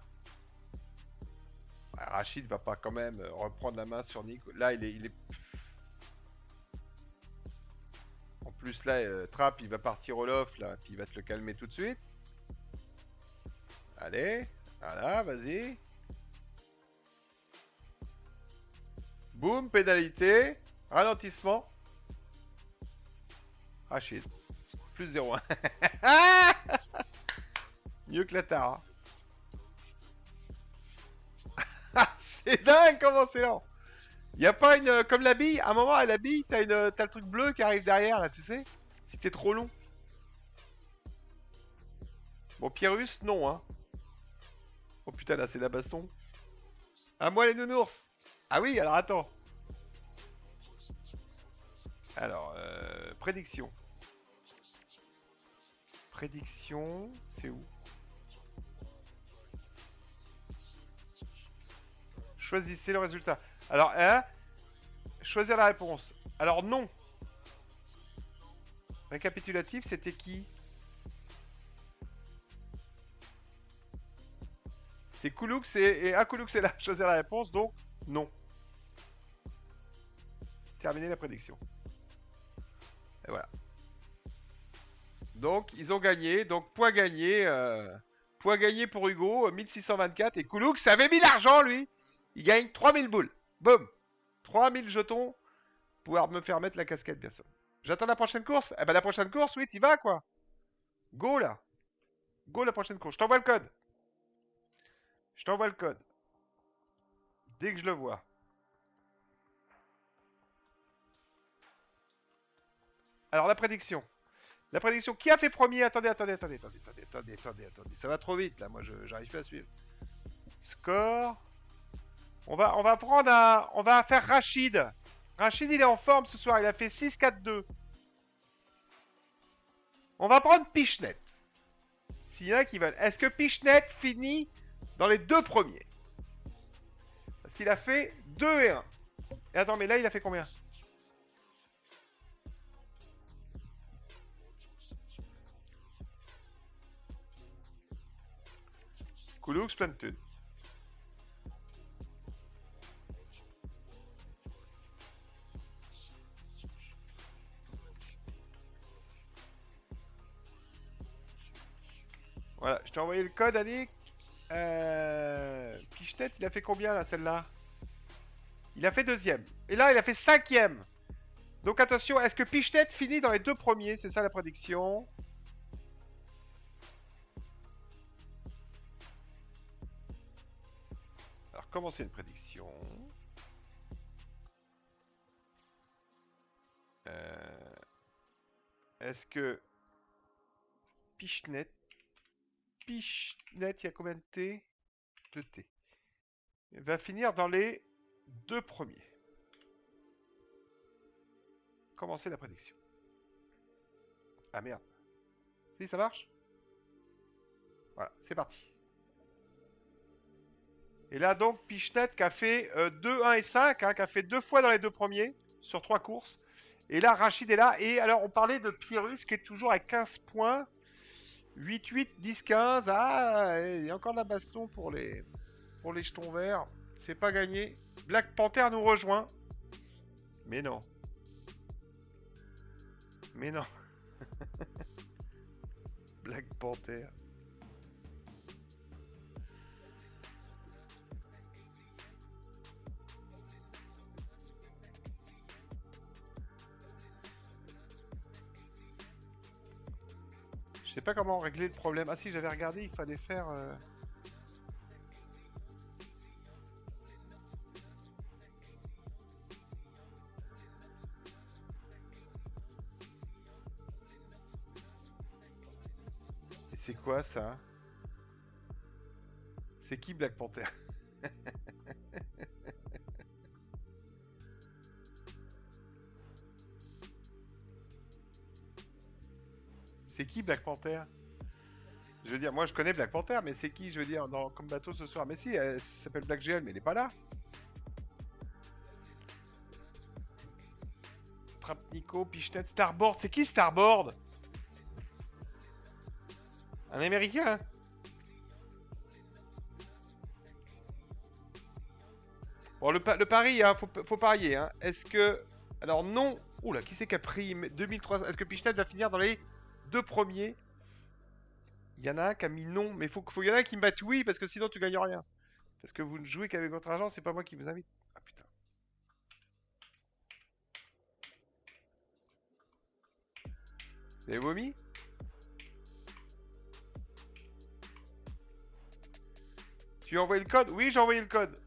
Ouais, Rachid va pas quand même reprendre la main sur Nico. Là, il est... En plus, là, Trapp, il va partir au loft, là. Puis il va te le calmer tout de suite. Allez. Voilà, vas-y. Boum, pénalité. Ralentissement. Rachid. Plus 0,1. Mieux que la Tara. C'est dingue comment c'est lent. Y a pas une... Comme la bille, à un moment à la bille, t'as le truc bleu qui arrive derrière là, tu sais. Si t'es trop long. Bon, Pyrrhus, non, hein. Oh putain, là, c'est la baston. À moi les nounours. Ah oui, alors attends. Alors, prédiction. Prédiction, c'est où? Choisissez le résultat. Alors, hein? Choisir la réponse. Alors, non. Récapitulatif, c'était qui? C'est Kouloux et Akouloux est là. Choisir la réponse, donc non. Terminer la prédiction. Et voilà. Donc, ils ont gagné. Donc, point gagné. Point gagné pour Hugo, 1624. Et Kouloux avait mis l'argent, lui. Il gagne 3000 boules. Boum. 3000 jetons. Pouvoir me faire mettre la casquette, bien sûr. J'attends la prochaine course. Eh ben, la prochaine course, oui, t'y vas, quoi. Go, là. Go, la prochaine course. Je t'envoie le code. Je t'envoie le code. Dès que je le vois. Alors, la prédiction. La prédiction. Qui a fait premier? Attendez. Ça va trop vite, là. Moi, j'arrive plus à suivre. Score. On va prendre un... On va faire Rachid. Rachid, il est en forme ce soir. Il a fait 6-4-2. On va prendre Pichnet. S'il y en a qui veulent. Est-ce que Pichnet finit dans les deux premiers? Parce qu'il a fait 2 et 1. Et attends, mais là, il a fait combien? Coolux, plein de thunes. Voilà, je t'ai envoyé le code, Annick. Pichenette, il a fait combien là, celle-là? Il a fait deuxième. Et là, il a fait cinquième. Donc attention, est-ce que Pichenette finit dans les deux premiers? C'est ça la prédiction. Alors, comment c'est une prédiction? Est-ce que Pichenette, il y a combien de T? 2 T. Il va finir dans les deux premiers. Commencer la prédiction. Ah merde. Si, ça marche? Voilà, c'est parti. Et là donc, Pichenette qui a fait 2, 1 et 5, hein, qui a fait 2 fois dans les deux premiers, sur 3 courses. Et là, Rachid est là. Et alors, on parlait de Pyrrhus qui est toujours à 15 points. 8, 8, 10, 15. Ah, il y a encore de la baston pour les jetons verts. C'est pas gagné. Black Panther nous rejoint. Mais non. Mais non. Black Panther. Je sais pas comment régler le problème. Ah si, j'avais regardé, il fallait faire... Et c'est quoi ça? C'est qui Black Panther? C'est qui Black Panther? Je veux dire, moi je connais Black Panther, mais c'est qui, je veux dire, comme bateau ce soir? Mais si, elle s'appelle Black GL, mais il est pas là. Trap Nico, Pichenette, Starboard. C'est qui Starboard? Un américain? Bon, le pari, hein, faut parier. Hein. Est-ce que... Alors non... Oula, qui c'est qui a pris 2300? Est-ce que Pichenette va finir dans les deux premiers? Il y en a un qui a mis non, mais faut qu'il y en a un qui me batte oui, parce que sinon tu gagnes rien. Parce que vous ne jouez qu'avec votre argent, c'est pas moi qui vous invite. Ah putain. Vous avez vomi? Tu as envoyé le code? Oui, j'ai envoyé le code.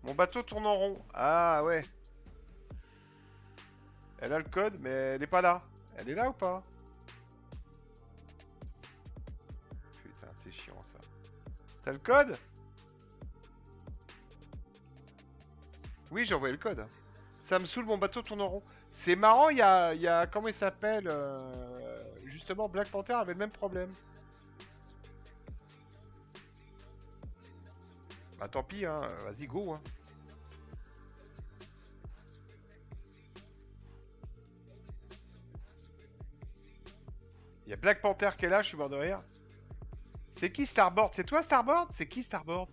Mon bateau tourne en rond. Ah ouais. Elle a le code, mais elle est pas là. Elle est là ou pas? Putain, c'est chiant ça. T'as le code? Oui, j'ai envoyé le code. Ça me saoule, mon bateau tourne en rond. C'est marrant, il y a... Comment il s'appelle justement, Black Panther avait le même problème. Bah tant pis, hein. Vas-y, go, hein. Il y a Black Panther qui est là, je suis mort de rire. C'est qui Starboard? C'est toi Starboard? C'est qui Starboard?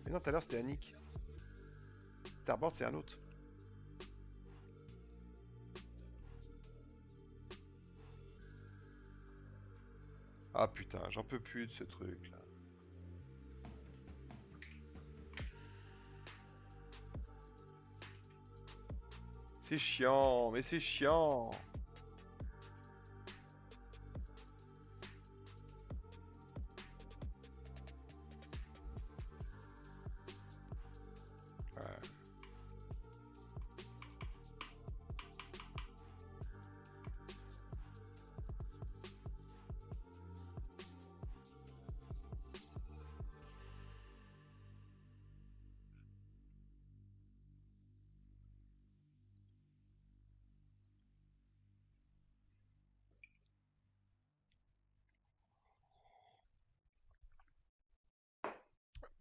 Mais non, tout à l'heure c'était Annick. Starboard c'est un autre. Ah putain, j'en peux plus de ce truc là. C'est chiant, mais c'est chiant.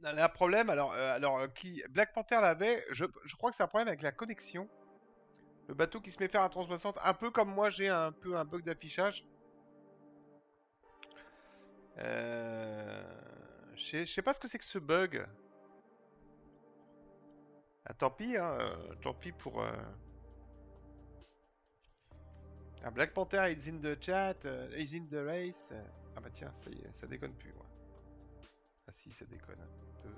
Un problème, qui Black Panther l'avait, je crois que c'est un problème avec la connexion. Le bateau qui se met faire un 360, un peu comme moi j'ai un peu un bug d'affichage. Je sais pas ce que c'est que ce bug. Ah, tant pis, hein. Tant pis pour... Ah, Black Panther is in the chat, is in the race. Ah bah tiens, ça y est, ça déconne plus. Ouais. Ah si, ça déconne un peu.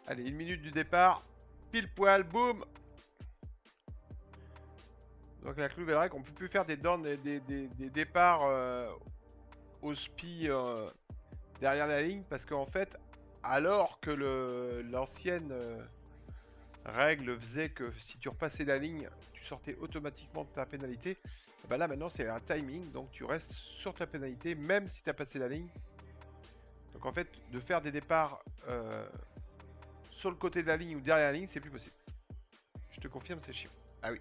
Allez, 1 minute du départ. Pile poil, boum. Donc la nouvelle règle, on peut plus faire des départs au spi derrière la ligne parce qu'en fait, alors que l'ancienne règle faisait que si tu repassais la ligne, tu sortais automatiquement de ta pénalité, et ben là maintenant c'est un timing, donc tu restes sur ta pénalité même si tu as passé la ligne. Donc en fait, de faire des départs sur le côté de la ligne ou derrière la ligne, c'est plus possible. Je te confirme, c'est chiant. Ah oui.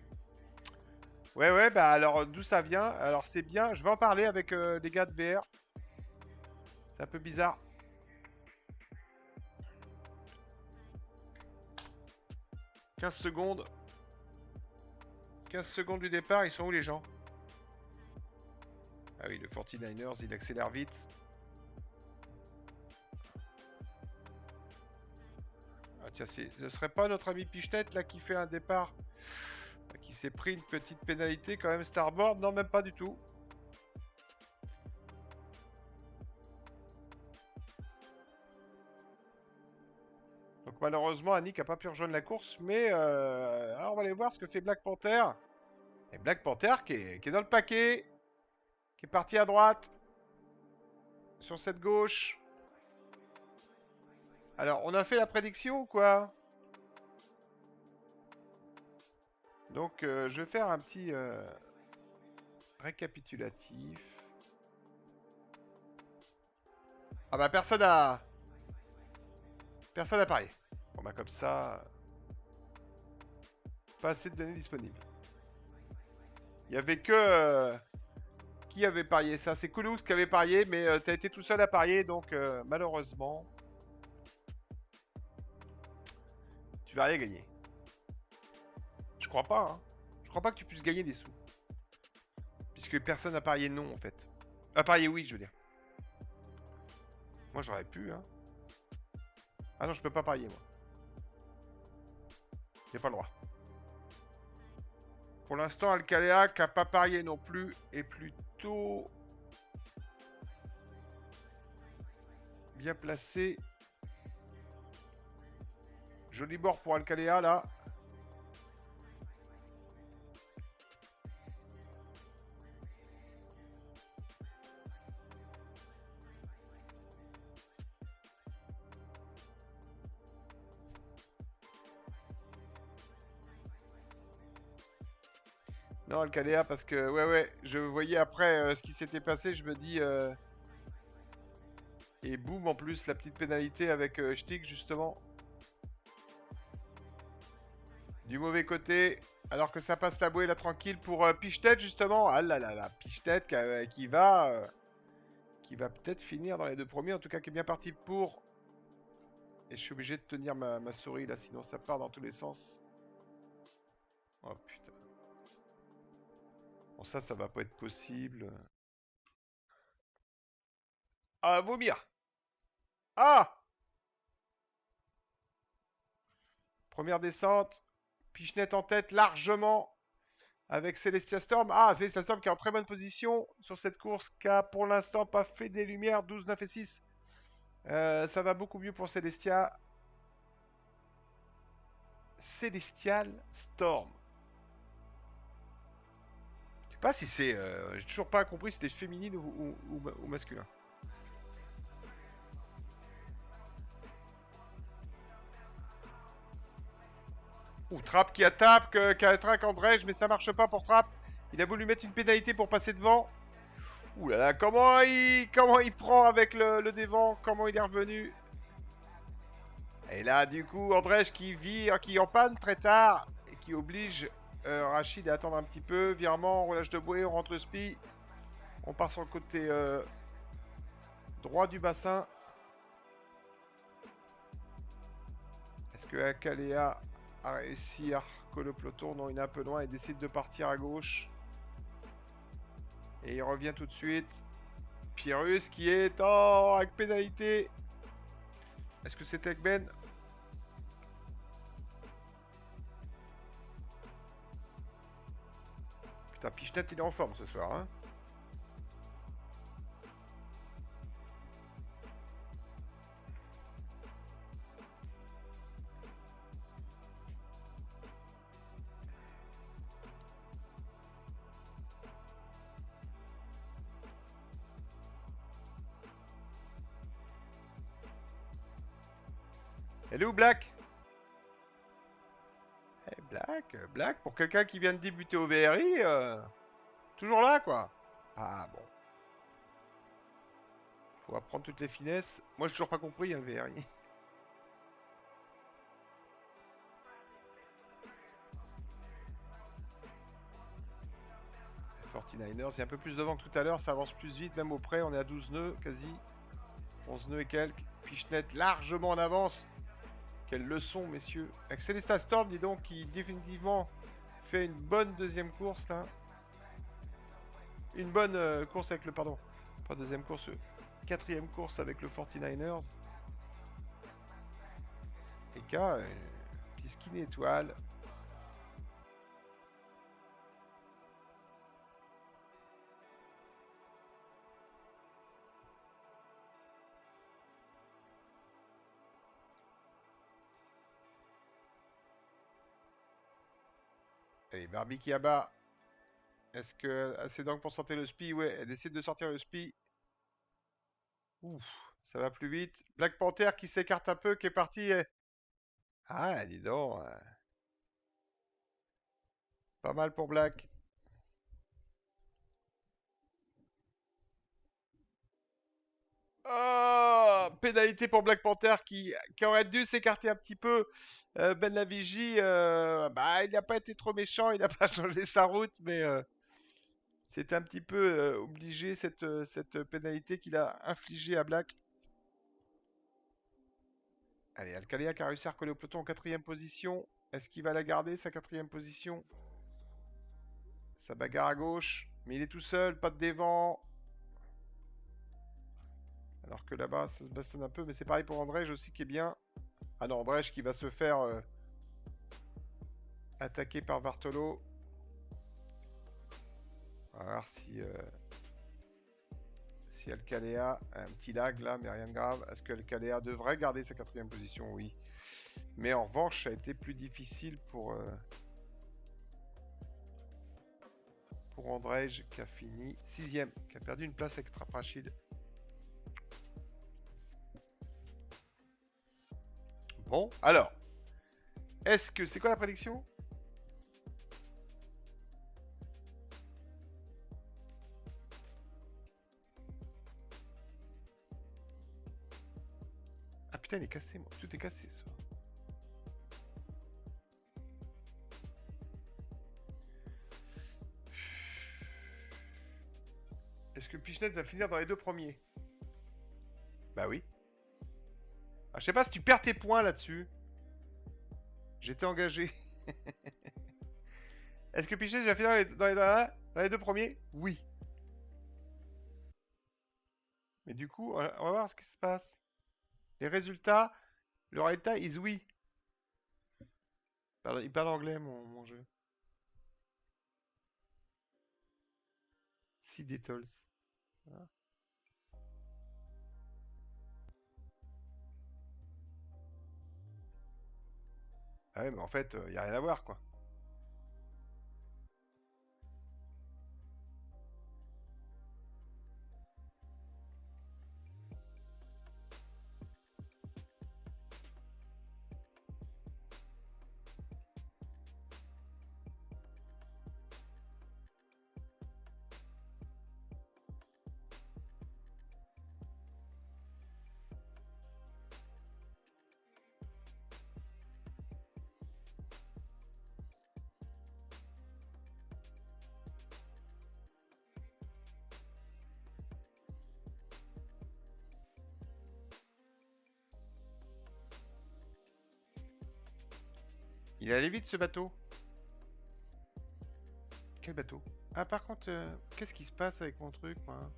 Ouais, bah alors d'où ça vient? Alors c'est bien, je vais en parler avec les gars de VR. C'est un peu bizarre. « 15 secondes. 15 secondes du départ, ils sont où les gens? Ah oui, le 49ers, il accélère vite. Ah tiens, ce serait pas notre ami Pichenette là qui fait un départ, qui s'est pris une petite pénalité quand même, Starboard? Non, même pas du tout. Donc malheureusement, Annick a pas pu rejoindre la course, mais alors on va aller voir ce que fait Black Panther. Et Black Panther qui est dans le paquet, qui est parti à droite, sur cette gauche. Alors, on a fait la prédiction ou quoi? Donc, je vais faire un petit récapitulatif. Ah bah, personne a parié. Bon bah, comme ça, pas assez de données disponibles. Il y avait que... qui avait parié ça? C'est Koulouz qui avait parié, mais t'as été tout seul à parier, donc malheureusement... tu vas rien gagner. Je crois pas, hein. Je crois pas que tu puisses gagner des sous. Puisque personne n'a parié non, en fait. A parié oui, je veux dire. Moi, j'aurais pu, hein. Ah non, je peux pas parier, moi. J'ai pas le droit. Pour l'instant, Alcalea, qui a pas parié non plus, est plutôt... bien placé. Joli bord pour Alcalea, là. Non, Alcalea, parce que, ouais, je voyais après ce qui s'était passé, je me dis... Et boum, en plus, la petite pénalité avec Stick, justement. Du mauvais côté, alors que ça passe la bouée, là, tranquille, pour Pichetette, justement. Ah là là là, Pichetette qui va peut-être finir dans les 2 premiers, en tout cas, qui est bien parti pour... Et je suis obligé de tenir ma souris, là, sinon ça part dans tous les sens. Oh, putain. Bon, ça va pas être possible. Ah, vomir! Ah! Première descente. Pichenette en tête largement avec Celestia Storm. Ah, Celestia Storm qui est en très bonne position sur cette course, qui a pour l'instant pas fait des lumières. 12, 9 et 6. Ça va beaucoup mieux pour Celestia. Celestial Storm. Je sais pas si c'est... j'ai toujours pas compris si c'était féminine ou masculin. Ouh, Trapp qui attaque, qui attaque Andrej, mais ça marche pas pour Trapp. Il a voulu mettre une pénalité pour passer devant. Ouh là là, comment il prend avec le devant, comment il est revenu. Et là, du coup, Andrej qui vire, qui empanne très tard, et qui oblige Rachid à attendre un petit peu. Virement, relâche de bouée, on rentre le spi. On part sur le côté droit du bassin. Est-ce que Alcalea a réussi à que le peloton? Non, il est un peu loin, il décide de partir à gauche. Et il revient tout de suite. Fyrus qui est en avec pénalité. Est-ce que c'était avec Ben? Putain, Pichenette il est en forme ce soir, hein. Elle est où Black? Eh Black, pour quelqu'un qui vient de débuter au VRI, toujours là quoi. Ah bon. Faut apprendre toutes les finesses. Moi j'ai toujours pas compris hein, le VRI. 49ers, il y a un peu plus devant que tout à l'heure, ça avance plus vite, même au près, on est à 12 nœuds quasi. 11 nœuds et quelques. Pichenette largement en avance. Quelle leçon, messieurs. Avec Celesta Storm, dis donc, qui définitivement fait une bonne deuxième course là. Une bonne course avec le. Pardon. Pas deuxième course. Quatrième course avec le 49ers. Et K, petit skin étoile. Allez, Barbie qui abat. Est-ce que assez donc pour sortir le spi? Ouais, elle décide de sortir le spi. Ouf, ça va plus vite. Black Panther qui s'écarte un peu, qui est parti. Ah, dis donc. Pas mal pour Black. Oh, pénalité pour Black Panther qui aurait dû s'écarter un petit peu. Ben Lavigie, bah, il n'a pas été trop méchant, il n'a pas changé sa route, mais c'est un petit peu obligé cette pénalité qu'il a infligée à Black. Allez, Alcalea qui a réussi à recoller au peloton en 4ème position. Est-ce qu'il va la garder, sa 4ème position? Ça bagarre à gauche, mais il est tout seul, pas de dévent. Alors que là-bas, ça se bastonne un peu, mais c'est pareil pour Andrej aussi qui est bien. Ah non, Andrej qui va se faire attaquer par Bartolo. On va voir si Alcalea a un petit lag là, mais rien de grave. Est-ce que Alcalea devrait garder sa 4ème position? Oui. Mais en revanche, ça a été plus difficile pour Andrej qui a fini 6ème, qui a perdu une place avec Traprachid. Bon, alors. Est-ce que... C'est quoi la prédiction? Ah putain, il est cassé, moi. Tout est cassé, ça. Est-ce que Pichenette va finir dans les 2 premiers? Bah oui. Ah, je sais pas si tu perds tes points là-dessus. J'étais engagé. Est-ce que Pichenette va finir dans les 2 premiers? Oui. Mais du coup, on va voir ce qui se passe. Les résultats, le résultat is oui. Pardon, il parle anglais, mon jeu. 6 Details. Voilà. Ah ouais, mais en fait, il n'y a rien à voir, quoi. Il est allé vite, ce bateau. Quel bateau? Ah, par contre, qu'est-ce qui se passe avec mon truc, moi?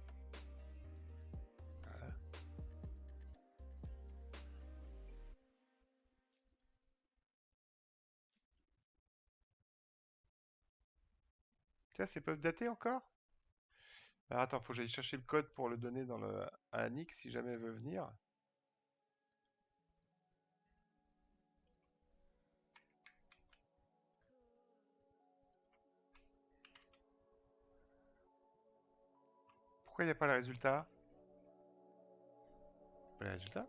Tiens, c'est pas updaté encore? Alors attends, faut que j'aille chercher le code pour le donner dans le à Annick si jamais elle veut venir. Pourquoi il n'y a pas le résultat? Pas le résultat?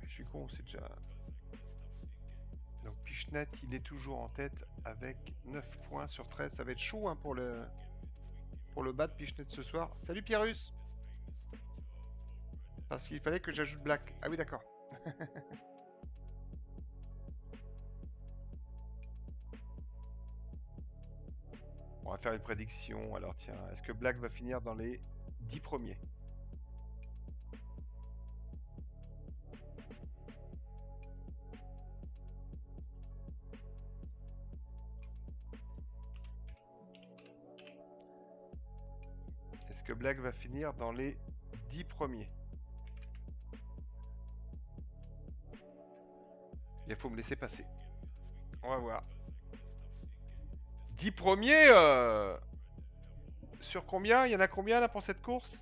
Je suis con, c'est déjà... Donc Pichnet, il est toujours en tête avec 9 points sur 13. Ça va être chaud hein, pour le bas de Pichnet ce soir. Salut Pierrus! Parce qu'il fallait que j'ajoute Black. Ah oui, d'accord. On va faire une prédiction. Alors tiens, est-ce que Black va finir dans les 10 premiers? Est-ce que Black va finir dans les 10 premiers? Il faut me laisser passer. On va voir. 10 premiers sur combien? Il y en a combien là pour cette course?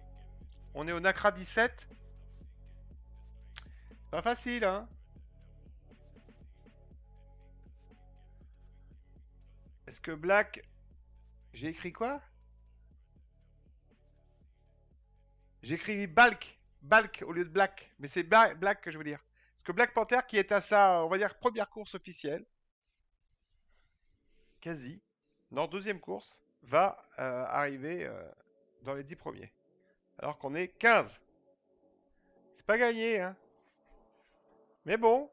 On est au NACRA 17. Pas facile, hein? Est-ce que Black... J'ai écrit quoi? J'ai écrit Balk. Balk au lieu de Black. Mais c'est Black que je veux dire. Parce que Black Panther qui est à sa, on va dire, première course officielle. Quasi. Non, deuxième course. Va arriver dans les 10 premiers. Alors qu'on est 15. C'est pas gagné, hein? Mais bon.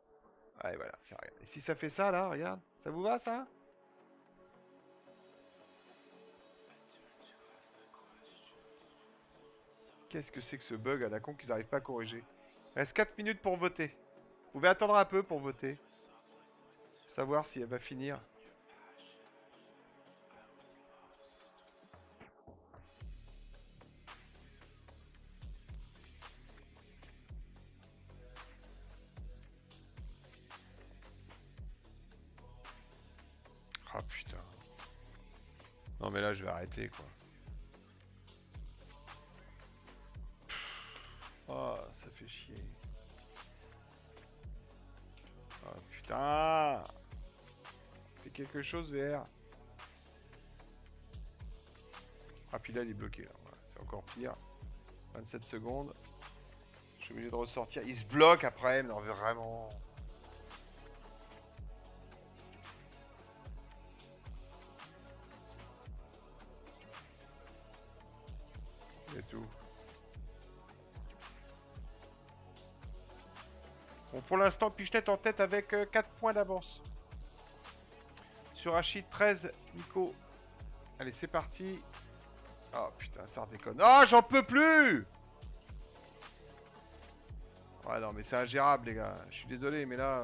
Allez, voilà. Tiens, regarde. Et si ça fait ça, là, regarde. Ça vous va, ça? Qu'est-ce que c'est que ce bug à la con qu'ils n'arrivent pas à corriger? Il reste 4 minutes pour voter. Vous pouvez attendre un peu pour voter. Pour savoir si elle va finir. Ah putain. Non mais là je vais arrêter quoi. Oh ça fait chier. Oh putain. Fais quelque chose VR. Ah puis là il est bloqué là. Voilà, c'est encore pire. 27 secondes. Je suis obligé de ressortir. Il se bloque après, mais non vraiment. Et tout. Bon, pour l'instant, Pichnet en tête avec 4 points d'avance. Sur Rachid, 13, Nico. Allez, c'est parti. Oh putain, ça redéconne. Oh, j'en peux plus! Ouais, non, mais c'est ingérable, les gars. Je suis désolé, mais là...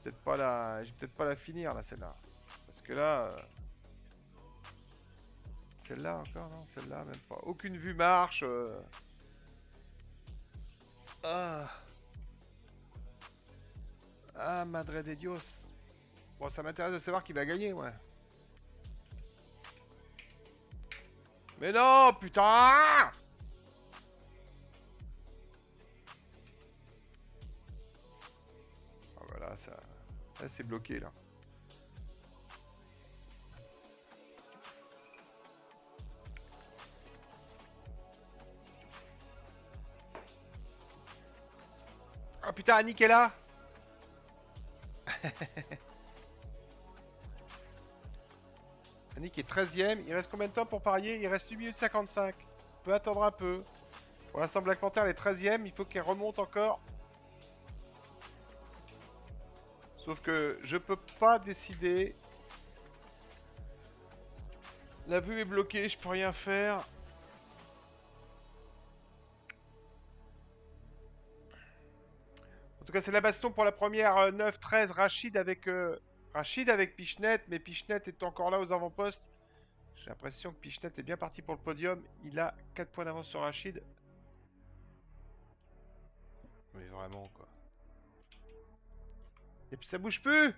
peut-être pas la... Je vais peut-être pas la finir, là, celle-là. Parce que là... Celle-là encore, non? Celle-là, même pas. Aucune vue marche. Ah. Ah, Madre de Dios. Bon, ça m'intéresse de savoir qui va gagner, ouais. Mais non, putain! Ah, voilà, ça... Là, c'est bloqué, là. Oh putain, Annick est là! Annick est 13ème. Il reste combien de temps pour parier? Il reste 8 minutes 55. On peut attendre un peu. Pour l'instant, Black Panther elle est 13ème. Il faut qu'elle remonte encore. Sauf que je peux pas décider. La vue est bloquée, je peux rien faire. En tout cas, c'est la baston pour la première 9-13. Rachid avec Pichenet, mais Pichenet est encore là aux avant-postes. J'ai l'impression que Pichenet est bien parti pour le podium. Il a 4 points d'avance sur Rachid. Mais vraiment, quoi. Et puis ça bouge plus.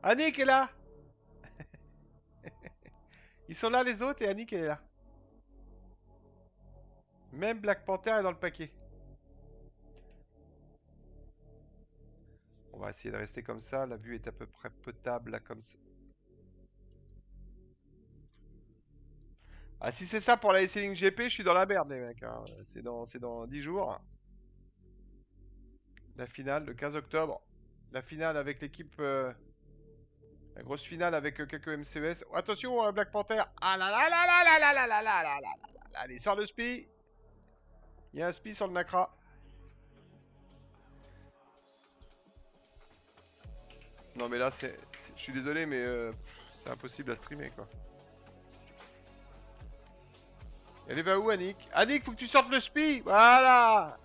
Annick est là. Ils sont là les autres et Annick elle est là. Même Black Panther est dans le paquet. On va essayer de rester comme ça. La vue est à peu près potable là comme ça. Ah si c'est ça pour la SLing GP, je suis dans la merde les mecs. Hein. C'est dans 10 jours. La finale, le 15 octobre. La finale avec l'équipe... la grosse finale avec quelques MCES. Oh, attention Black Panther. Ah là là là là là là là là là là là là. Allez, sors le spi. Il y a un spi sur le Nacra. Non mais là je suis désolé mais c'est impossible à streamer quoi. Elle va où Annick? Annick faut que tu sortes le spi. Voilà.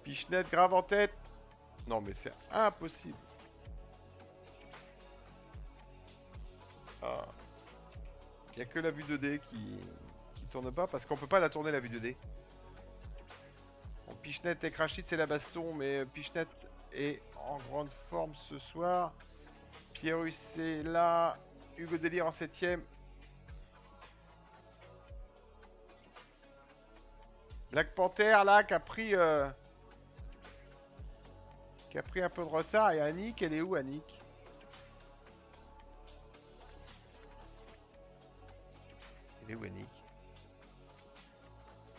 Pichenet grave en tête. Non mais c'est impossible. Ah. Il n'y a que la vue 2D qui tourne pas parce qu'on peut pas la tourner la vue 2D. Bon, Pichenet et Rachid c'est la baston mais Pichenet est en grande forme ce soir. Pierrus est là. Hugo Délire en 7ème. Black Panther là qui a pris un peu de retard. Et Annick, elle est où Annick? Elle est où Annick?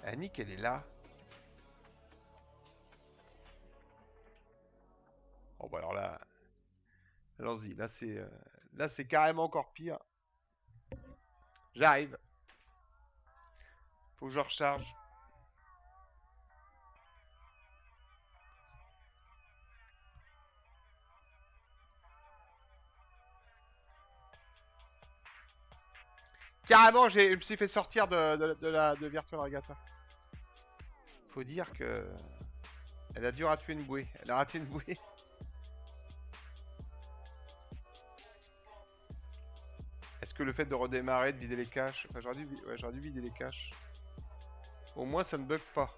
Annick elle est là. Oh bah alors là. Allons-y, là c'est carrément encore pire. J'arrive. Faut que je recharge. Carrément, je me suis fait sortir de Virtual Regatta. Faut dire que... Elle a dû rater une bouée. Elle a raté une bouée. Est-ce que le fait de redémarrer, de vider les caches... Enfin, j'aurais dû vider les caches. Au moins, ça ne bug pas.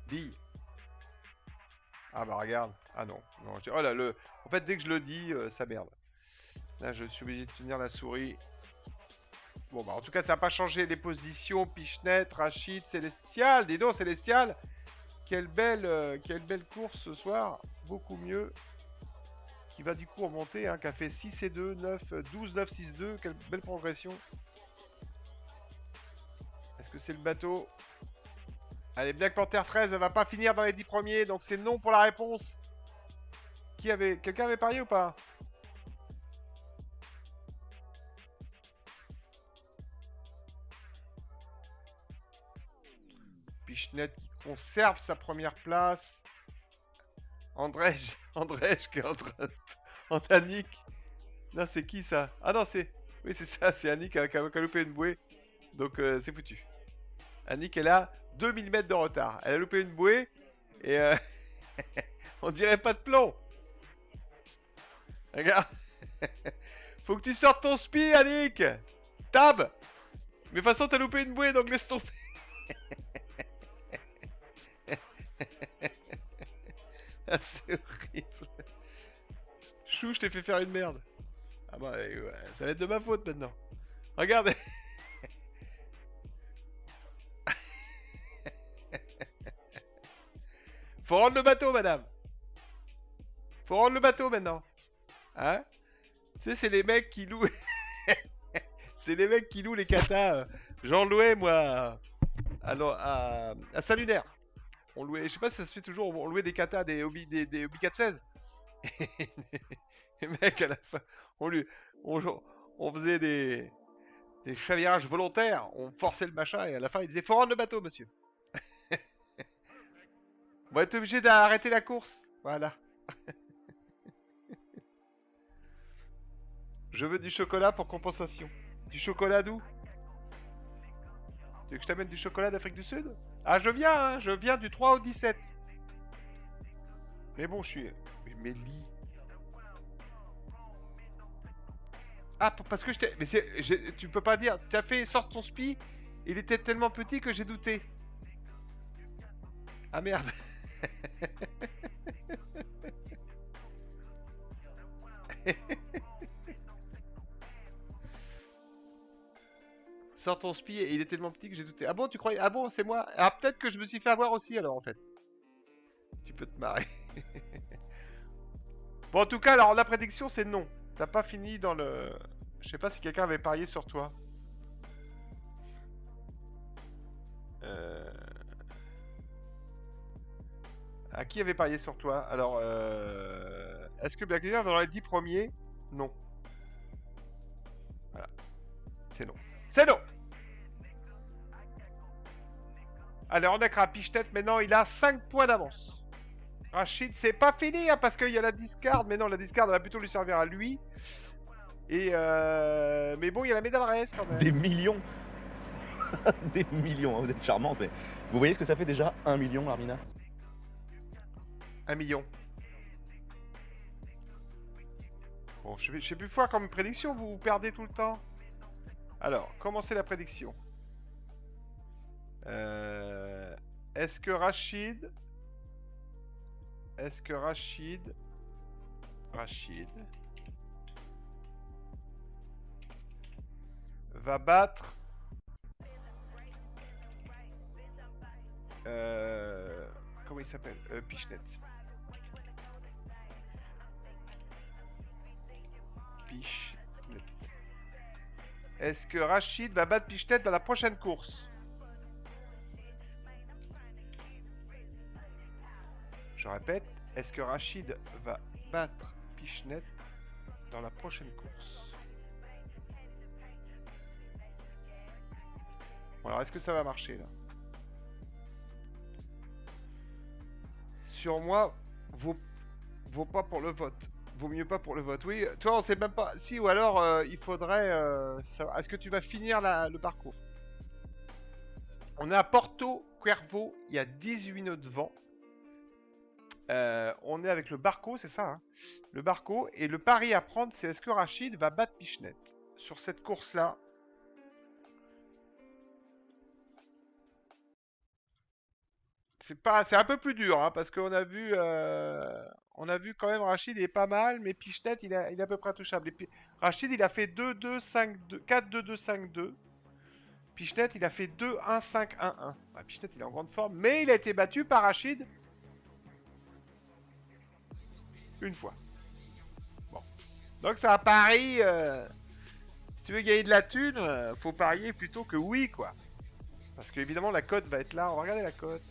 Bille. Ah bah regarde. Ah non. Oh là, en fait, dès que je le dis, ça merde. Là, je suis obligé de tenir la souris. Bon bah en tout cas ça n'a pas changé les positions. Pichenet, Rachid, Célestial. Dis donc Célestial. Quelle belle course ce soir. Beaucoup mieux. Qui va du coup remonter. Hein, qui a fait 6 et 2, 9, 12, 9, 6, 2. Quelle belle progression. Est-ce que c'est le bateau? Allez, Black Panther 13, elle va pas finir dans les 10 premiers. Donc c'est non pour la réponse. Quelqu'un avait parié ou pas? Pichenet qui conserve sa première place. Andrej qui est en train de... Annick. Non, c'est qui ça? Ah non, c'est... Oui, c'est ça, c'est Annick qui a loupé une bouée. Donc c'est foutu. Annick est là, 2 mm de retard. Elle a loupé une bouée et on dirait pas de plomb. Regarde. Faut que tu sortes ton spi, Annick. Tab. Mais de toute façon, t'as loupé une bouée, donc laisse tomber. Ah, c'est horrible. Chou, je t'ai fait faire une merde. Ah bah ouais, ça va être de ma faute maintenant. Regardez. Faut rendre le bateau, madame. Faut rendre le bateau maintenant. Hein? Tu sais, c'est les mecs qui louent... c'est les mecs qui louent les katas. J'en louais, moi, à Saint-Lunaire. On louait, je sais pas si ça se fait toujours, on louait des katas, des Obi 416. Les mecs, à la fin, on faisait des chavirages volontaires, on forçait le machin, et à la fin, ils disaient, faut rendre le bateau, monsieur. On va être obligé d'arrêter la course. Voilà. Je veux du chocolat pour compensation. Du chocolat d'où? Tu veux que je t'amène du chocolat d'Afrique du Sud? Ah, je viens, hein, je viens du 3 au 17. Mais bon, je suis... Mais lis. Ah, parce que je t'ai... Mais c'est... Tu peux pas dire... Tu as fait... Sors ton spi. Il était tellement petit que j'ai douté. Ah merde. Sors ton spi et il est tellement petit que j'ai douté. Ah bon, tu croyais... Ah bon, c'est moi. Ah, peut-être que je me suis fait avoir aussi alors en fait. Tu peux te marrer. Bon, en tout cas, alors la prédiction c'est non. T'as pas fini dans le... Je sais pas si quelqu'un avait parié sur toi. À qui avait parié sur toi? Alors, est-ce que Black Leader dans les 10 premiers? Non. Voilà. C'est non. C'est non! Allez, on a Piche-Tête. Maintenant, il a 5 points d'avance. Rachid, c'est pas fini, hein, parce qu'il y a la discard. Mais non, la discard va plutôt lui servir à lui. Et mais bon, il y a la médaille reste quand même. Des millions. Des millions, hein, vous êtes charmante. Vous voyez ce que ça fait déjà 1 million, Armina? 1 million. Bon, je sais plus faire comme prédiction, vous perdez tout le temps. Alors, commencez la prédiction. Est-ce que Rachid va battre comment il s'appelle? Piche-Tête. Piche-Tête. Est-ce que Rachid va battre Piche-Tête dans la prochaine course? Je répète, est-ce que Rachid va battre Piche-Tête dans la prochaine course? Bon, alors est-ce que ça va marcher là? Sur moi, vaut pas pour le vote. Vaut mieux pas pour le vote. Oui, toi on sait même pas. Si, ou alors il faudrait savoir. Est-ce que tu vas finir le parcours? On est à Porto Cuervo, il y a 18 nœuds de vent. On est avec le Barco, c'est ça, hein, le Barco. Et le pari à prendre, c'est est-ce que Rachid va battre Piche-Tête sur cette course-là? C'est un peu plus dur, hein, parce qu'on a vu quand même Rachid il est pas mal, mais Piche-Tête il est à peu près intouchable. Rachid il a fait 2-2-5-2, 4-2-2-5-2. Piche-Tête il a fait 2-1-5-1-1. Ouais, Piche-Tête il est en grande forme, mais il a été battu par Rachid une fois. Bon. Donc c'est un pari. Si tu veux gagner de la thune, faut parier plutôt que oui, quoi. Parce que évidemment la cote va être là. On va regarder la cote.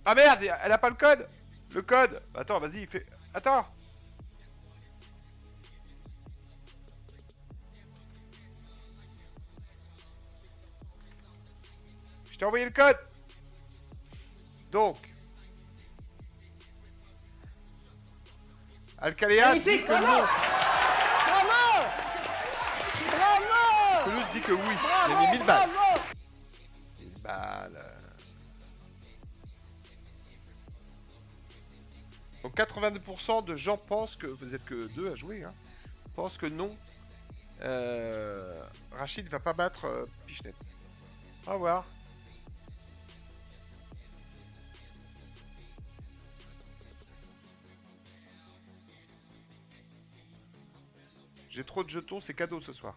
Ah merde, elle a pas le code. Le code. Attends, vas-y, fais. Attends. Je t'ai envoyé le code. Donc. Alcaléa dit que non. Bravo! Bravo! Toulouse dit que oui. Il a mis 1000 balles. 1000 balles. Donc 82% de gens pensent que, vous êtes que 2 à jouer, hein, pensent que non. Rachid va pas battre Piche-Tête. Au revoir. J'ai trop de jetons, c'est cadeau ce soir.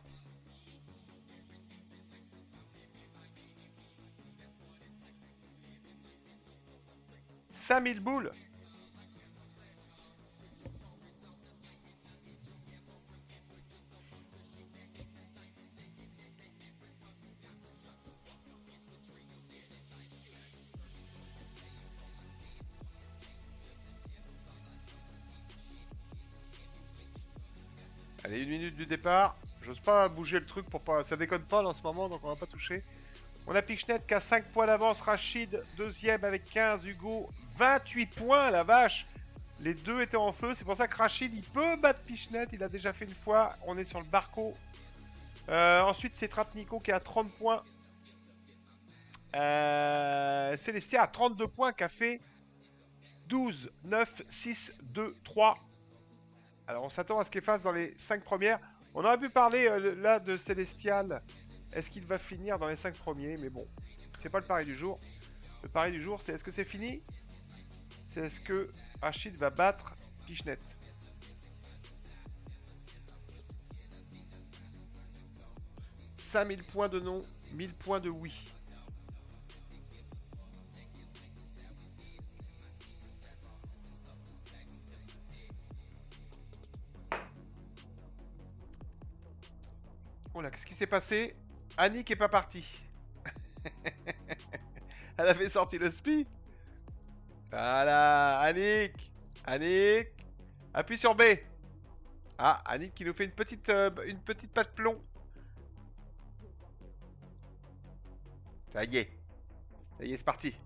« 5000 boules !» Allez, 1 minute du départ. J'ose pas bouger le truc pour pas... Ça déconne pas là, en ce moment, donc on va pas toucher. On a Piche-Tête qui a 5 points d'avance. Rachid, deuxième avec 15. Hugo, 28 points, la vache. Les deux étaient en feu. C'est pour ça que Rachid, il peut battre Pichenet. Il a déjà fait une fois. On est sur le Barco. Ensuite, c'est Trapnico qui a 30 points. Célestia a 32 points, qui a fait 12, 9, 6, 2, 3. Alors, on s'attend à ce qu'il fasse dans les 5 premières. On aurait pu parler là de Célestial. Est-ce qu'il va finir dans les 5 premiers? Mais bon, c'est pas le pari du jour. Le pari du jour, c'est est-ce que c'est fini? C'est est-ce que Rachid va battre Pichenet? « 5000 points de non, 1000 points de oui. » Oh là, qu'est-ce qui s'est passé? Annick est pas partie. Elle avait sorti le spi. Voilà, Annick. Annick. Appuie sur B. Ah, Annick qui nous fait une petite patte plomb. Ça y est. Ça y est, c'est parti.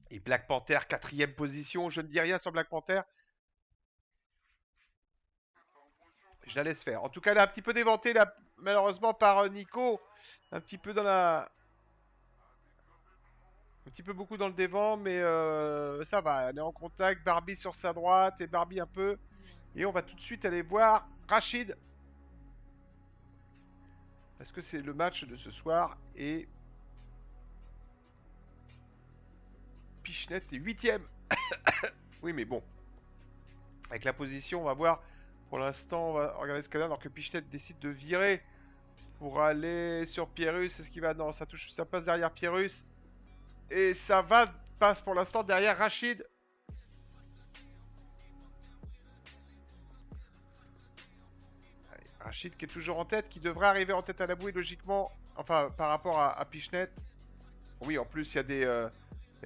Et Black Panther, 4ème position. Je ne dis rien sur Black Panther. Je la laisse faire. En tout cas, elle a un petit peu déventé, là, malheureusement, par Nico. Un petit peu dans la... Un petit peu beaucoup dans le dévent, mais ça va. Elle est en contact. Barbie sur sa droite et Barbie un peu. Et on va tout de suite aller voir Rachid. Parce que c'est le match de ce soir. Et... Pichenet est 8ème. Oui, mais bon. Avec la position, on va voir. Pour l'instant, on va regarder ce qu'elle a. Alors que Pichenet décide de virer pour aller sur Pierrus. C'est ce qui va... Non, ça touche, ça passe derrière Pierrus. Et ça passe pour l'instant derrière Rachid. Allez, Rachid qui est toujours en tête, qui devrait arriver en tête à la bouée logiquement. Enfin, par rapport à Pichenet. Oui, en plus, il y a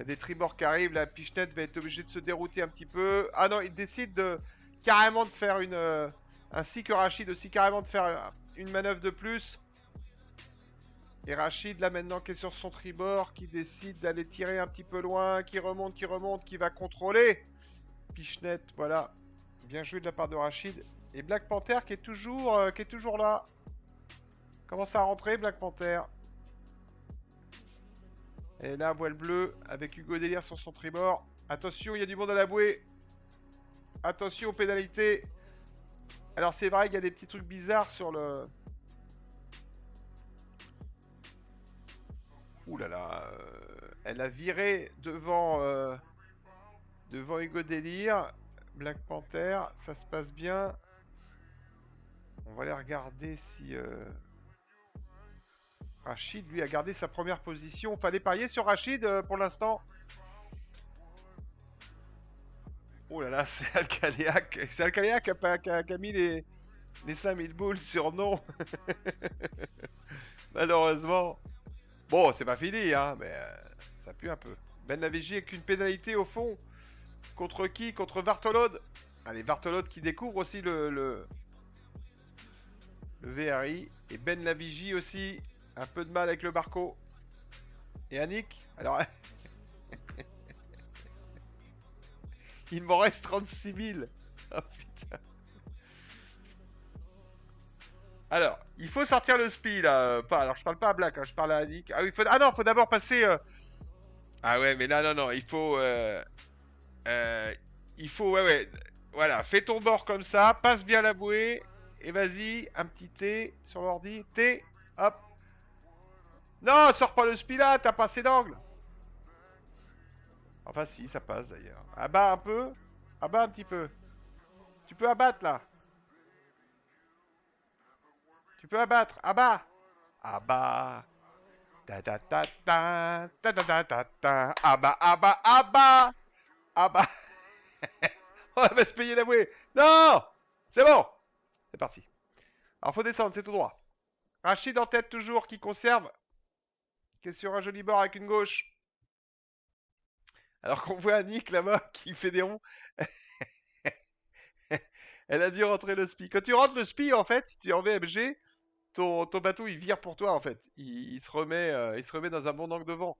des tribords qui arrivent. La Pichenet va être obligé de se dérouter un petit peu. Ah non, il décide carrément de faire ainsi que Rachid aussi, carrément de faire une manœuvre de plus. Et Rachid, là maintenant, qui est sur son tribord, qui décide d'aller tirer un petit peu loin, qui remonte, qui va contrôler. Pichenet, voilà. Bien joué de la part de Rachid. Et Black Panther qui est toujours là. Commence à rentrer, Black Panther. Et là, voile bleue, avec Hugo Délire sur son tribord. Attention, il y a du monde à la bouée. Attention aux pénalités. Alors c'est vrai qu'il y a des petits trucs bizarres sur le... Ouh là là, elle a viré devant Hugo Délire. Black Panther, ça se passe bien. On va aller regarder si... Rachid, lui, a gardé sa première position. Fallait parier sur Rachid pour l'instant. Oh là là, c'est Alcaléac. C'est Alcaléac qui a mis les 5000 boules sur non. Malheureusement. Bon, c'est pas fini, hein, mais ça pue un peu. Ben Lavigie avec une pénalité au fond. Contre qui? Contre Vartolod. Allez, Vartolod qui découvre aussi le VRI. Et Ben Lavigie aussi. Un peu de mal avec le Barco. Et Annick. Alors... Il m'en reste 36 000. Oh putain. Alors, il faut sortir le spi là. Alors, je parle pas à Black, hein, je parle à Annick. Ah oui, ah non, faut d'abord passer. Ah ouais, mais là, non, il faut. Ouais. Voilà, fais ton bord comme ça, passe bien la bouée. Et vas-y, un petit T sur l'ordi. T, hop. Non, sors pas le spi là, t'as pas assez d'angle. Enfin si, ça passe d'ailleurs. Abat un peu. Abat un petit peu. Tu peux abattre là. Tu peux abattre. Abat. Abat. Ta ta ta ta ta ta ta ta ta. Abat, abat, abat. Abat. On va se payer la bouée. Non. C'est bon. C'est parti. Alors faut descendre, c'est tout droit. Rachid en tête toujours qui conserve. Qui est sur un joli bord avec une gauche. Alors qu'on voit Annick là-bas qui fait des ronds. Elle a dû rentrer le spi. Quand tu rentres le spi, en fait, si tu es en VMG, ton bateau il vire pour toi en fait. Il se remet dans un bon angle de vent.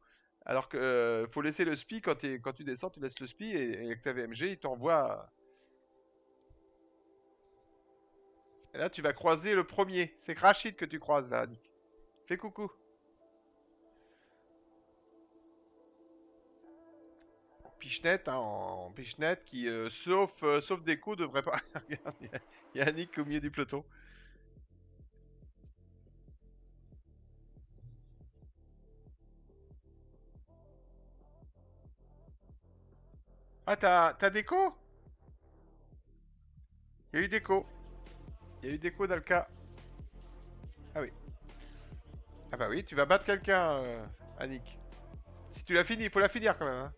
Alors que faut laisser le spi quand tu descends, tu laisses le spi et avec ta VMG, il t'envoie. Et là, tu vas croiser le premier. C'est Rachid que tu croises là, Nick. Fais coucou. Pichenette, hein, en pichenette qui, sauf déco, devrait pas. Regarde, il y a Nick au milieu du peloton. Ah, t'as déco? Il y a eu déco. Il y a eu déco d'Alka. Ah oui. Ah bah oui, tu vas battre quelqu'un, Annick. Si tu l'as fini, il faut la finir quand même. Hein.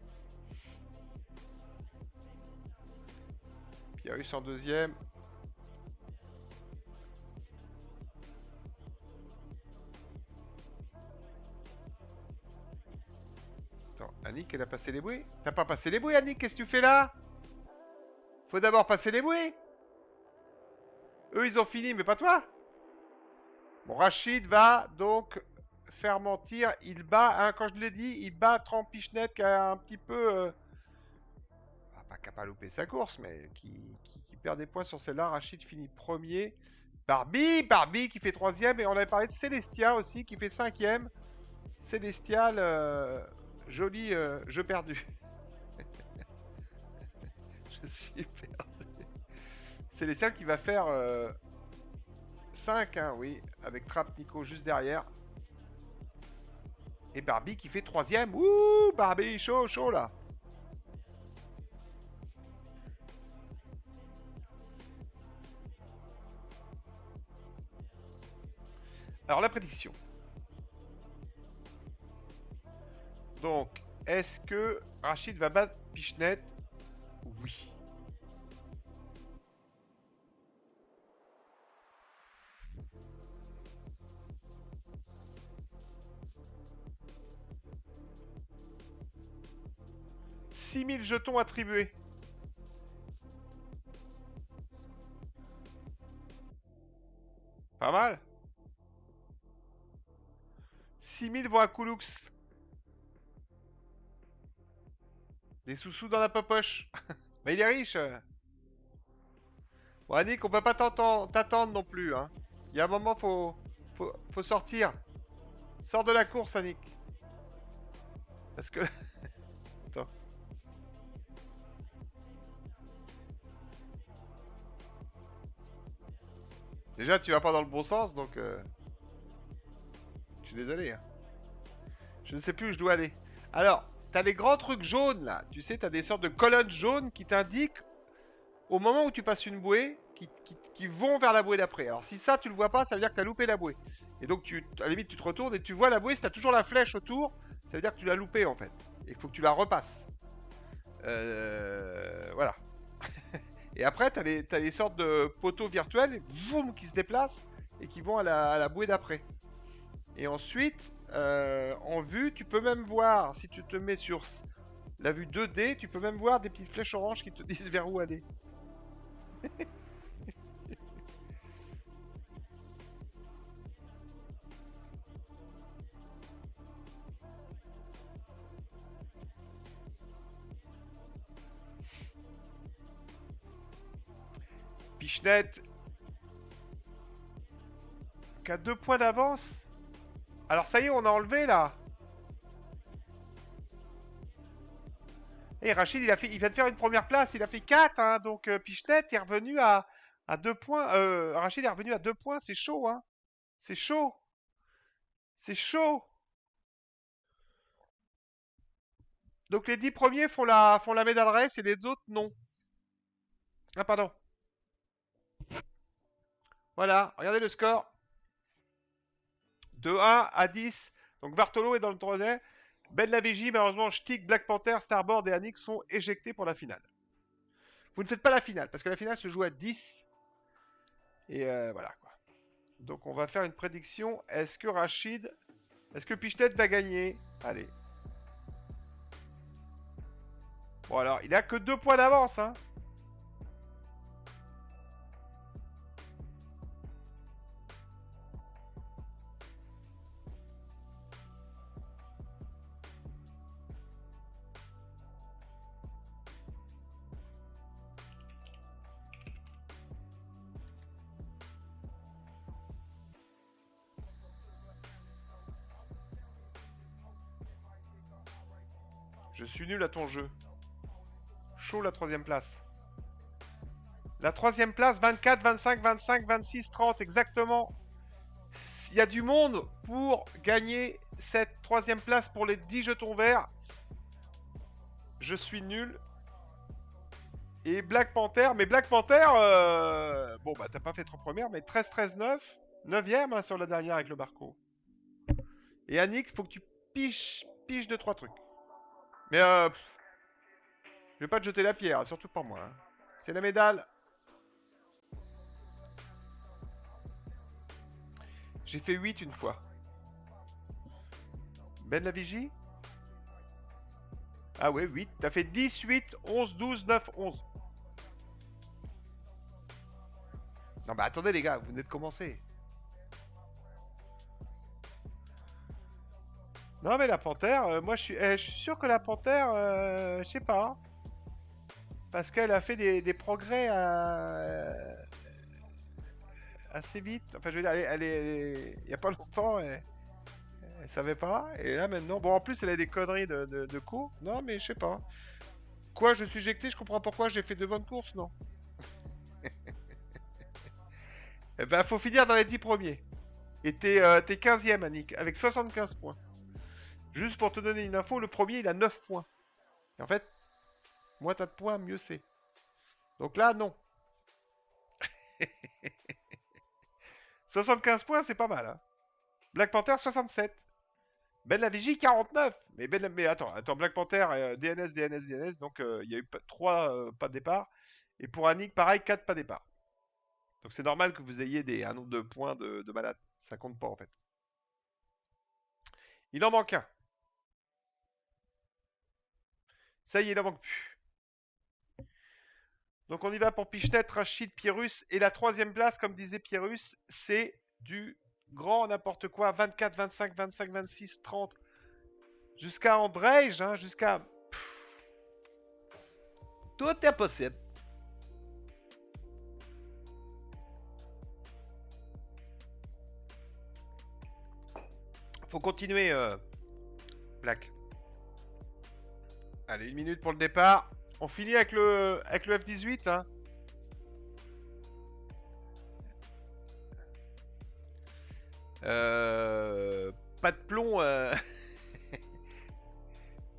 Pierrus en deuxième. Attends, Annick, elle a passé les bouées? T'as pas passé les bouées, Annick? Qu'est-ce que tu fais là? Faut d'abord passer les bouées. Eux, ils ont fini, mais pas toi. Bon, Rachid va donc faire mentir. Il bat, hein, quand je l'ai dit, il bat Trampichenette qui a un petit peu... pas qui a pas loupé sa course, mais qui perd des points sur celle-là. Rachid finit premier. Barbie qui fait troisième. Et on avait parlé de Célestia aussi, qui fait cinquième. Célestial, joli jeu perdu. Je suis perdu. Célestial qui va faire 5, hein, oui, avec Trap Nico juste derrière. Et Barbie qui fait troisième. Ouh, Barbie, chaud, chaud là. Alors la prédiction. Donc, est-ce que Rachid va battre Pichenette? Oui. « 6000 jetons attribués. Pas mal. 6000 vont à Koulux. Des sous-sous dans la popoche. Mais il est riche. Bon, Annick, on peut pas t'attendre non plus. Hein. Il y a un moment, faut sortir. Sors de la course, Annick. Parce que... Attends. Déjà, tu vas pas dans le bon sens, donc... Je suis désolé. Hein. Je ne sais plus où je dois aller. Alors, t'as des grands trucs jaunes, là. Tu sais, t'as des sortes de colonnes jaunes qui t'indiquent, au moment où tu passes une bouée, qui vont vers la bouée d'après. Alors, si ça, tu le vois pas, ça veut dire que t'as loupé la bouée. Et donc, à la limite, tu te retournes et tu vois la bouée. Si t'as toujours la flèche autour, ça veut dire que tu l'as loupé, en fait. Et il faut que tu la repasses. Voilà. Et après, t'as les sortes de poteaux virtuels, boum, qui se déplacent et qui vont à la bouée d'après. Et ensuite, en vue, tu peux même voir, si tu te mets sur la vue 2D, tu peux même voir des petites flèches oranges qui te disent vers où aller. Pichenette qui a 2 points d'avance. Alors ça y est, on a enlevé là. Et Rachid, il vient de faire une première place, il a fait 4, hein, donc Pichenette est revenu à 2 points. Rachid est revenu à 2 points, c'est chaud, hein. C'est chaud. C'est chaud. Donc les 10 premiers font la médaille et les autres non. Ah pardon. Voilà, regardez le score. De 1 à 10. Donc Bartolo est dans le troisième. Ben Lavigie, malheureusement, Stick, Black Panther, Starboard et Annick sont éjectés pour la finale. Vous ne faites pas la finale, parce que la finale se joue à 10. Et voilà quoi. Donc on va faire une prédiction. Est-ce que Pichenette va gagner? Allez. Bon alors, il a que 2 points d'avance, hein. Je suis nul à ton jeu. Chaud la troisième place. La troisième place, 24, 25, 25, 26, 30, exactement. Il y a du monde pour gagner cette troisième place pour les 10 jetons verts. Je suis nul. Et Black Panther, mais Black Panther, bon bah t'as pas fait 3 premières, mais 13, 13, 9. 9ème hein, sur la dernière avec le Barco. Et Annick, faut que tu piches 2-3 trucs. Mais je vais pas te jeter la pierre, surtout pas moi. Hein. C'est la médaille. J'ai fait 8 une fois. Ben la vigie? Ah ouais, 8. T'as fait 10, 8, 11, 12, 9, 11. Non bah attendez les gars, vous venez de commencer. Non mais la panthère, moi je suis sûr que la panthère, je sais pas. Parce qu'elle a fait des progrès assez vite. Enfin je veux dire, il y a pas longtemps, elle savait pas. Et là maintenant, bon en plus elle a des conneries de cours. Non mais je sais pas. Quoi, je suis éjecté, je comprends pourquoi j'ai fait de bonnes courses, non? Eh ben faut finir dans les 10 premiers. Et t'es 15ème Annick, avec 75 points. Juste pour te donner une info, le premier il a 9 points. Et en fait, moins t'as de points, mieux c'est. Donc là, non. 75 points, c'est pas mal. Hein. Black Panther, 67. Ben la Vigie, 49. Mais attends, Black Panther, DNS, DNS, DNS. Donc il y a eu 3 pas de départ. Et pour Annick, pareil, 4 pas de départ. Donc c'est normal que vous ayez un nombre de points de malade. Ça compte pas en fait. Il en manque un. Ça y est, il en manque plus. Donc on y va pour Pichenette, Rachid, Pyrrhus. Et la troisième place, comme disait Pyrrhus, c'est du grand n'importe quoi. 24, 25, 25, 26, 30. Jusqu'à Andrej, hein, jusqu'à... Tout est possible. Faut continuer, Black. Allez, 1 minute pour le départ. On finit avec le F18, hein. Pas de plomb.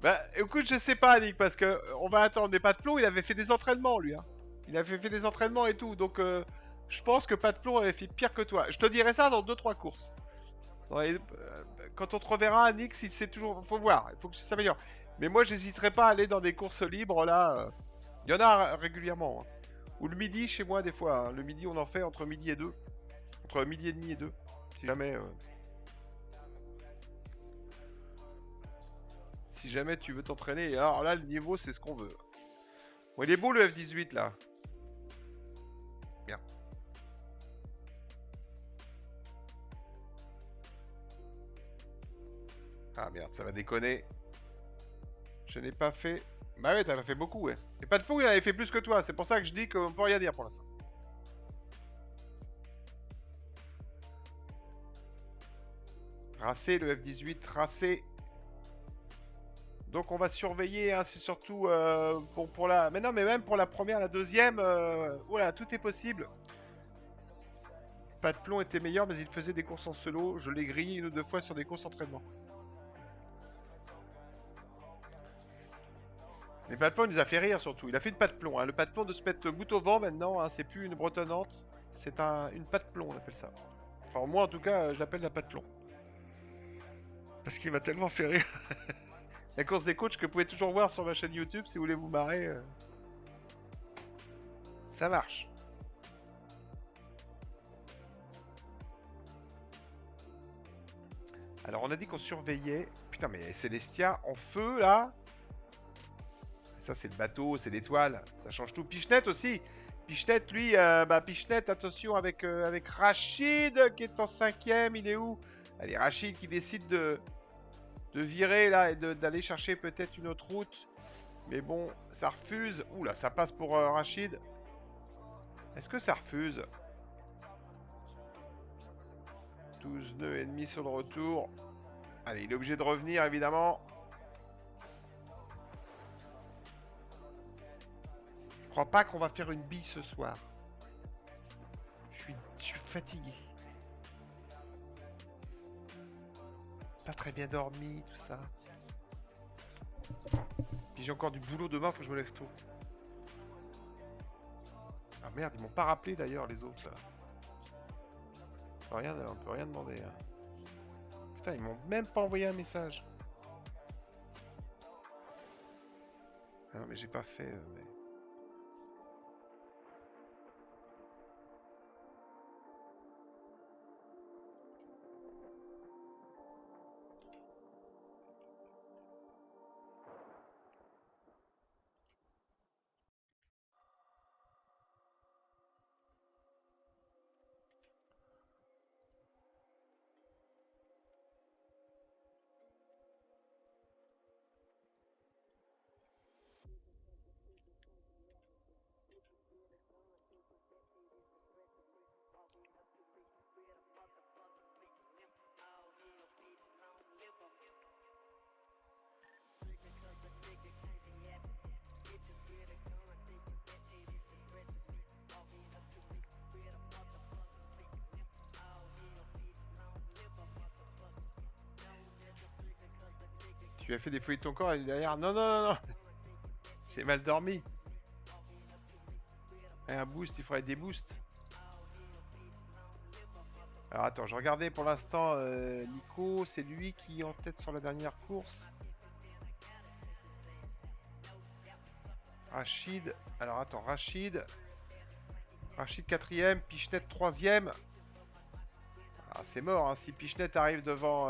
Bah, écoute, je sais pas, Nick, parce que on va attendre. Mais pas de plomb, il avait fait des entraînements, lui. Hein. Il avait fait des entraînements et tout. Donc, je pense que pas de plomb avait fait pire que toi. Je te dirai ça dans 2-3 courses. Quand on te reverra, Nick, si c'est toujours. Faut voir, il faut que ça s'améliore. Mais moi, j'hésiterai pas à aller dans des courses libres là. Il y en a régulièrement. Hein. Ou le midi chez moi, des fois. Hein. Le midi, on en fait entre midi et 2. Entre midi et demi et 2. Si jamais. Si jamais tu veux t'entraîner. Alors là, le niveau, c'est ce qu'on veut. Bon, il est beau le F18 là. Bien. Ah merde, ça va déconner. Je n'ai pas fait... Bah ouais, t'as fait beaucoup, ouais. Et pas de fou, il avait fait plus que toi. C'est pour ça que je dis qu'on peut rien dire pour l'instant. Racé, le F18, racé. Donc on va surveiller, hein, c'est surtout pour la... Mais non, mais même pour la première, la deuxième, voilà, tout est possible. Pas de plomb était meilleur, mais il faisait des courses en solo. Je l'ai grillé 1 ou 2 fois sur des courses entraînement. Mais pas de plomb, il nous a fait rire surtout. Il a fait une patte plomb. Hein. Le patte plomb de se mettre bout au vent maintenant, hein, c'est plus une bretonnante. C'est une patte plomb, on appelle ça. Enfin, moi en tout cas, je l'appelle la patte plomb. Parce qu'il m'a tellement fait rire. La course des coachs que vous pouvez toujours voir sur ma chaîne YouTube si vous voulez vous marrer. Ça marche. Alors on a dit qu'on surveillait. Putain mais Célestia en feu là. Ça c'est le bateau, c'est l'étoile. Ça change tout. Pichenette aussi. Pichenette lui, Pichenette attention avec Rachid qui est en 5ème. Il est où? Allez Rachid qui décide de virer là et d'aller chercher peut-être une autre route. Mais bon, ça refuse. Ouh là, ça passe pour Rachid. Est-ce que ça refuse? 12 nœuds et demi sur le retour. Allez, il est obligé de revenir évidemment. crois pas qu'on va faire une bille ce soir. Je suis fatigué. Pas très bien dormi, tout ça. Puis j'ai encore du boulot demain, faut que je me lève tôt. Ah merde, ils m'ont pas rappelé d'ailleurs les autres là. On peut rien demander. Hein. Putain, ils m'ont même pas envoyé un message. Ah non mais j'ai pas fait. Mais... Tu as fait des folies de ton corps et derrière. Non, non, non, non. J'ai mal dormi. Et un boost, il faudrait des boosts. Alors attends, je regardais pour l'instant Nico, c'est lui qui est en tête sur la dernière course. Rachid, alors attends, Rachid 4ème, Pichenet 3ème. Ah, c'est mort, hein. Si Pichenet arrive devant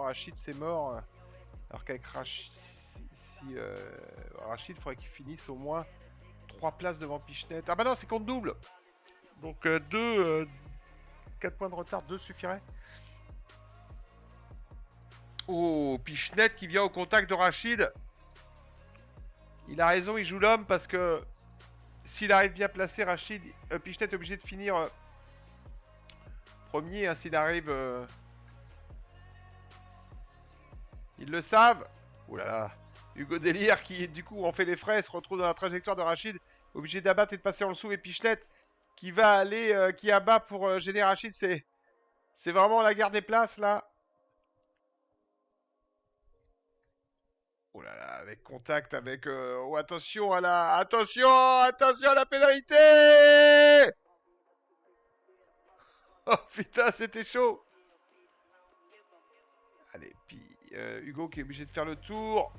Rachid, c'est mort. Alors qu'avec Rachid, Rachid, il faudrait qu'il finisse au moins 3 places devant Pichenet. Ah bah non, c'est compte double. Donc 4 points de retard, 2 suffirait. Oh, Pichenet qui vient au contact de Rachid. Il a raison, il joue l'homme parce que s'il arrive bien placé, Pichenet est obligé de finir premier. Hein, s'il arrive... Ils le savent. Ouh là là. Hugo Délire qui du coup en fait les frais se retrouve dans la trajectoire de Rachid. Obligé d'abattre et de passer en dessous. Et Pichenet qui va aller, qui abat pour gêner Rachid. C'est vraiment la guerre des places là. Oh là là, avec contact, avec... oh attention à la... Attention à la pénalité. Oh putain, c'était chaud. Allez, puis Hugo qui est obligé de faire le tour.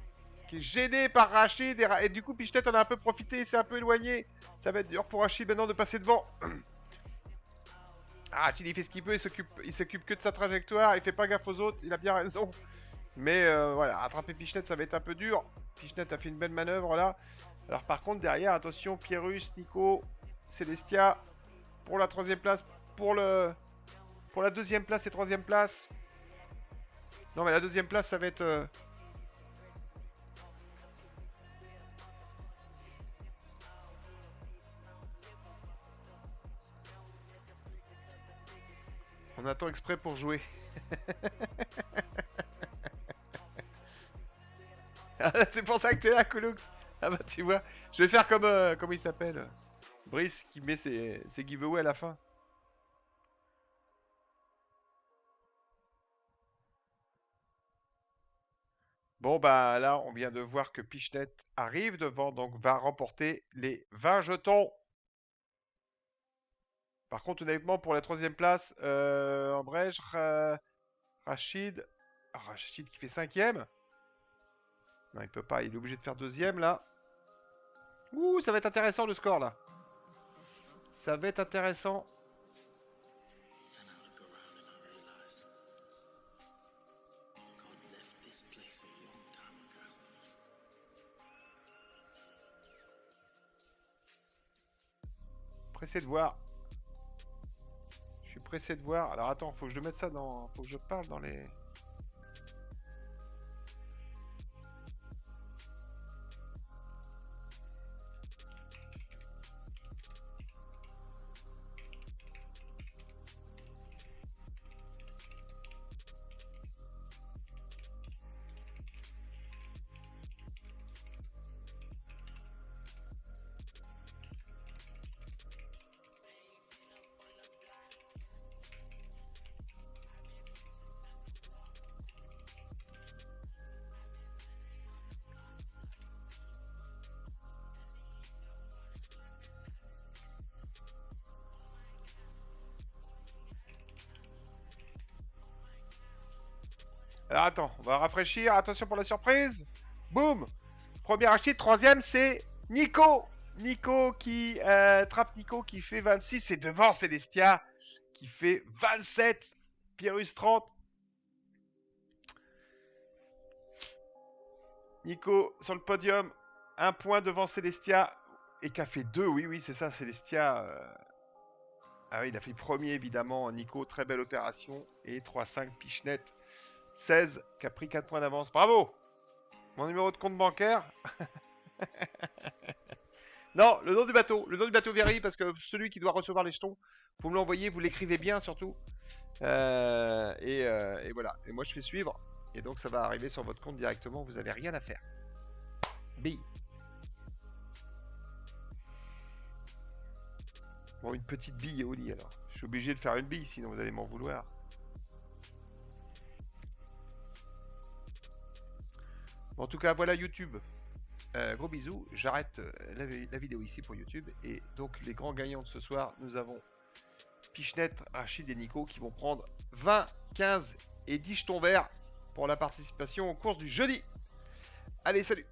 Qui est gêné par Rachid. Et du coup, Pichenet en a un peu profité. Il s'est un peu éloigné. Ça va être dur pour Rachid maintenant de passer devant. Ah, Rachid, il fait ce qu'il peut. Il s'occupe que de sa trajectoire. Il fait pas gaffe aux autres. Il a bien raison. Mais voilà, attraper Pichenet, ça va être un peu dur. Pichenet a fait une belle manœuvre là. Alors par contre, derrière, attention, Pierrus, Nico, Celestia. Pour la 3ème place. Pour la 2ème place et 3ème place. Non, mais la 2ème place, ça va être... On attend exprès pour jouer. C'est pour ça que t'es là, Koulux. Ah bah tu vois, je vais faire comme... comment il s'appelle Brice qui met ses giveaways à la fin. Bon bah là, on vient de voir que Pichenet arrive devant, donc va remporter les 20 jetons. Par contre, honnêtement, pour la 3ème place, en brèche, Rachid... Ah, Rachid qui fait 5ème. Non, il peut pas, il est obligé de faire 2ème là. Ouh, ça va être intéressant le score là. Ça va être intéressant. Pressé de voir. Je suis pressé de voir. Alors attends, faut que je mette ça dans... Faut que je parle dans les... Alors attends, on va rafraîchir. Attention pour la surprise. Boum. Premier Rachid. Troisième, c'est Nico. Nico qui trappe Nico qui fait 26. Et devant Célestia qui fait 27. Pyrrhus 30. Nico sur le podium. 1 point devant Célestia. Et qui a fait 2. Oui, oui, c'est ça, Célestia. Ah oui, il a fait premier évidemment. Nico, très belle opération. Et 3-5, Pichenette. 16, qui a pris 4 points d'avance. Bravo! Mon numéro de compte bancaire. Non, le nom du bateau. Le nom du bateau Very, parce que celui qui doit recevoir les jetons, vous me l'envoyez, vous l'écrivez bien surtout. Et voilà. Et moi, je fais suivre. Et donc, ça va arriver sur votre compte directement. Vous n'avez rien à faire. Bille. Bon, une petite bille au lit alors. Je suis obligé de faire une bille, sinon vous allez m'en vouloir. Bon, en tout cas, voilà YouTube. Gros bisous. J'arrête la vidéo ici pour YouTube. Et donc, les grands gagnants de ce soir, nous avons Pichenette, Rachid et Nico qui vont prendre 20, 15 et 10 jetons verts pour la participation aux courses du jeudi. Allez, salut!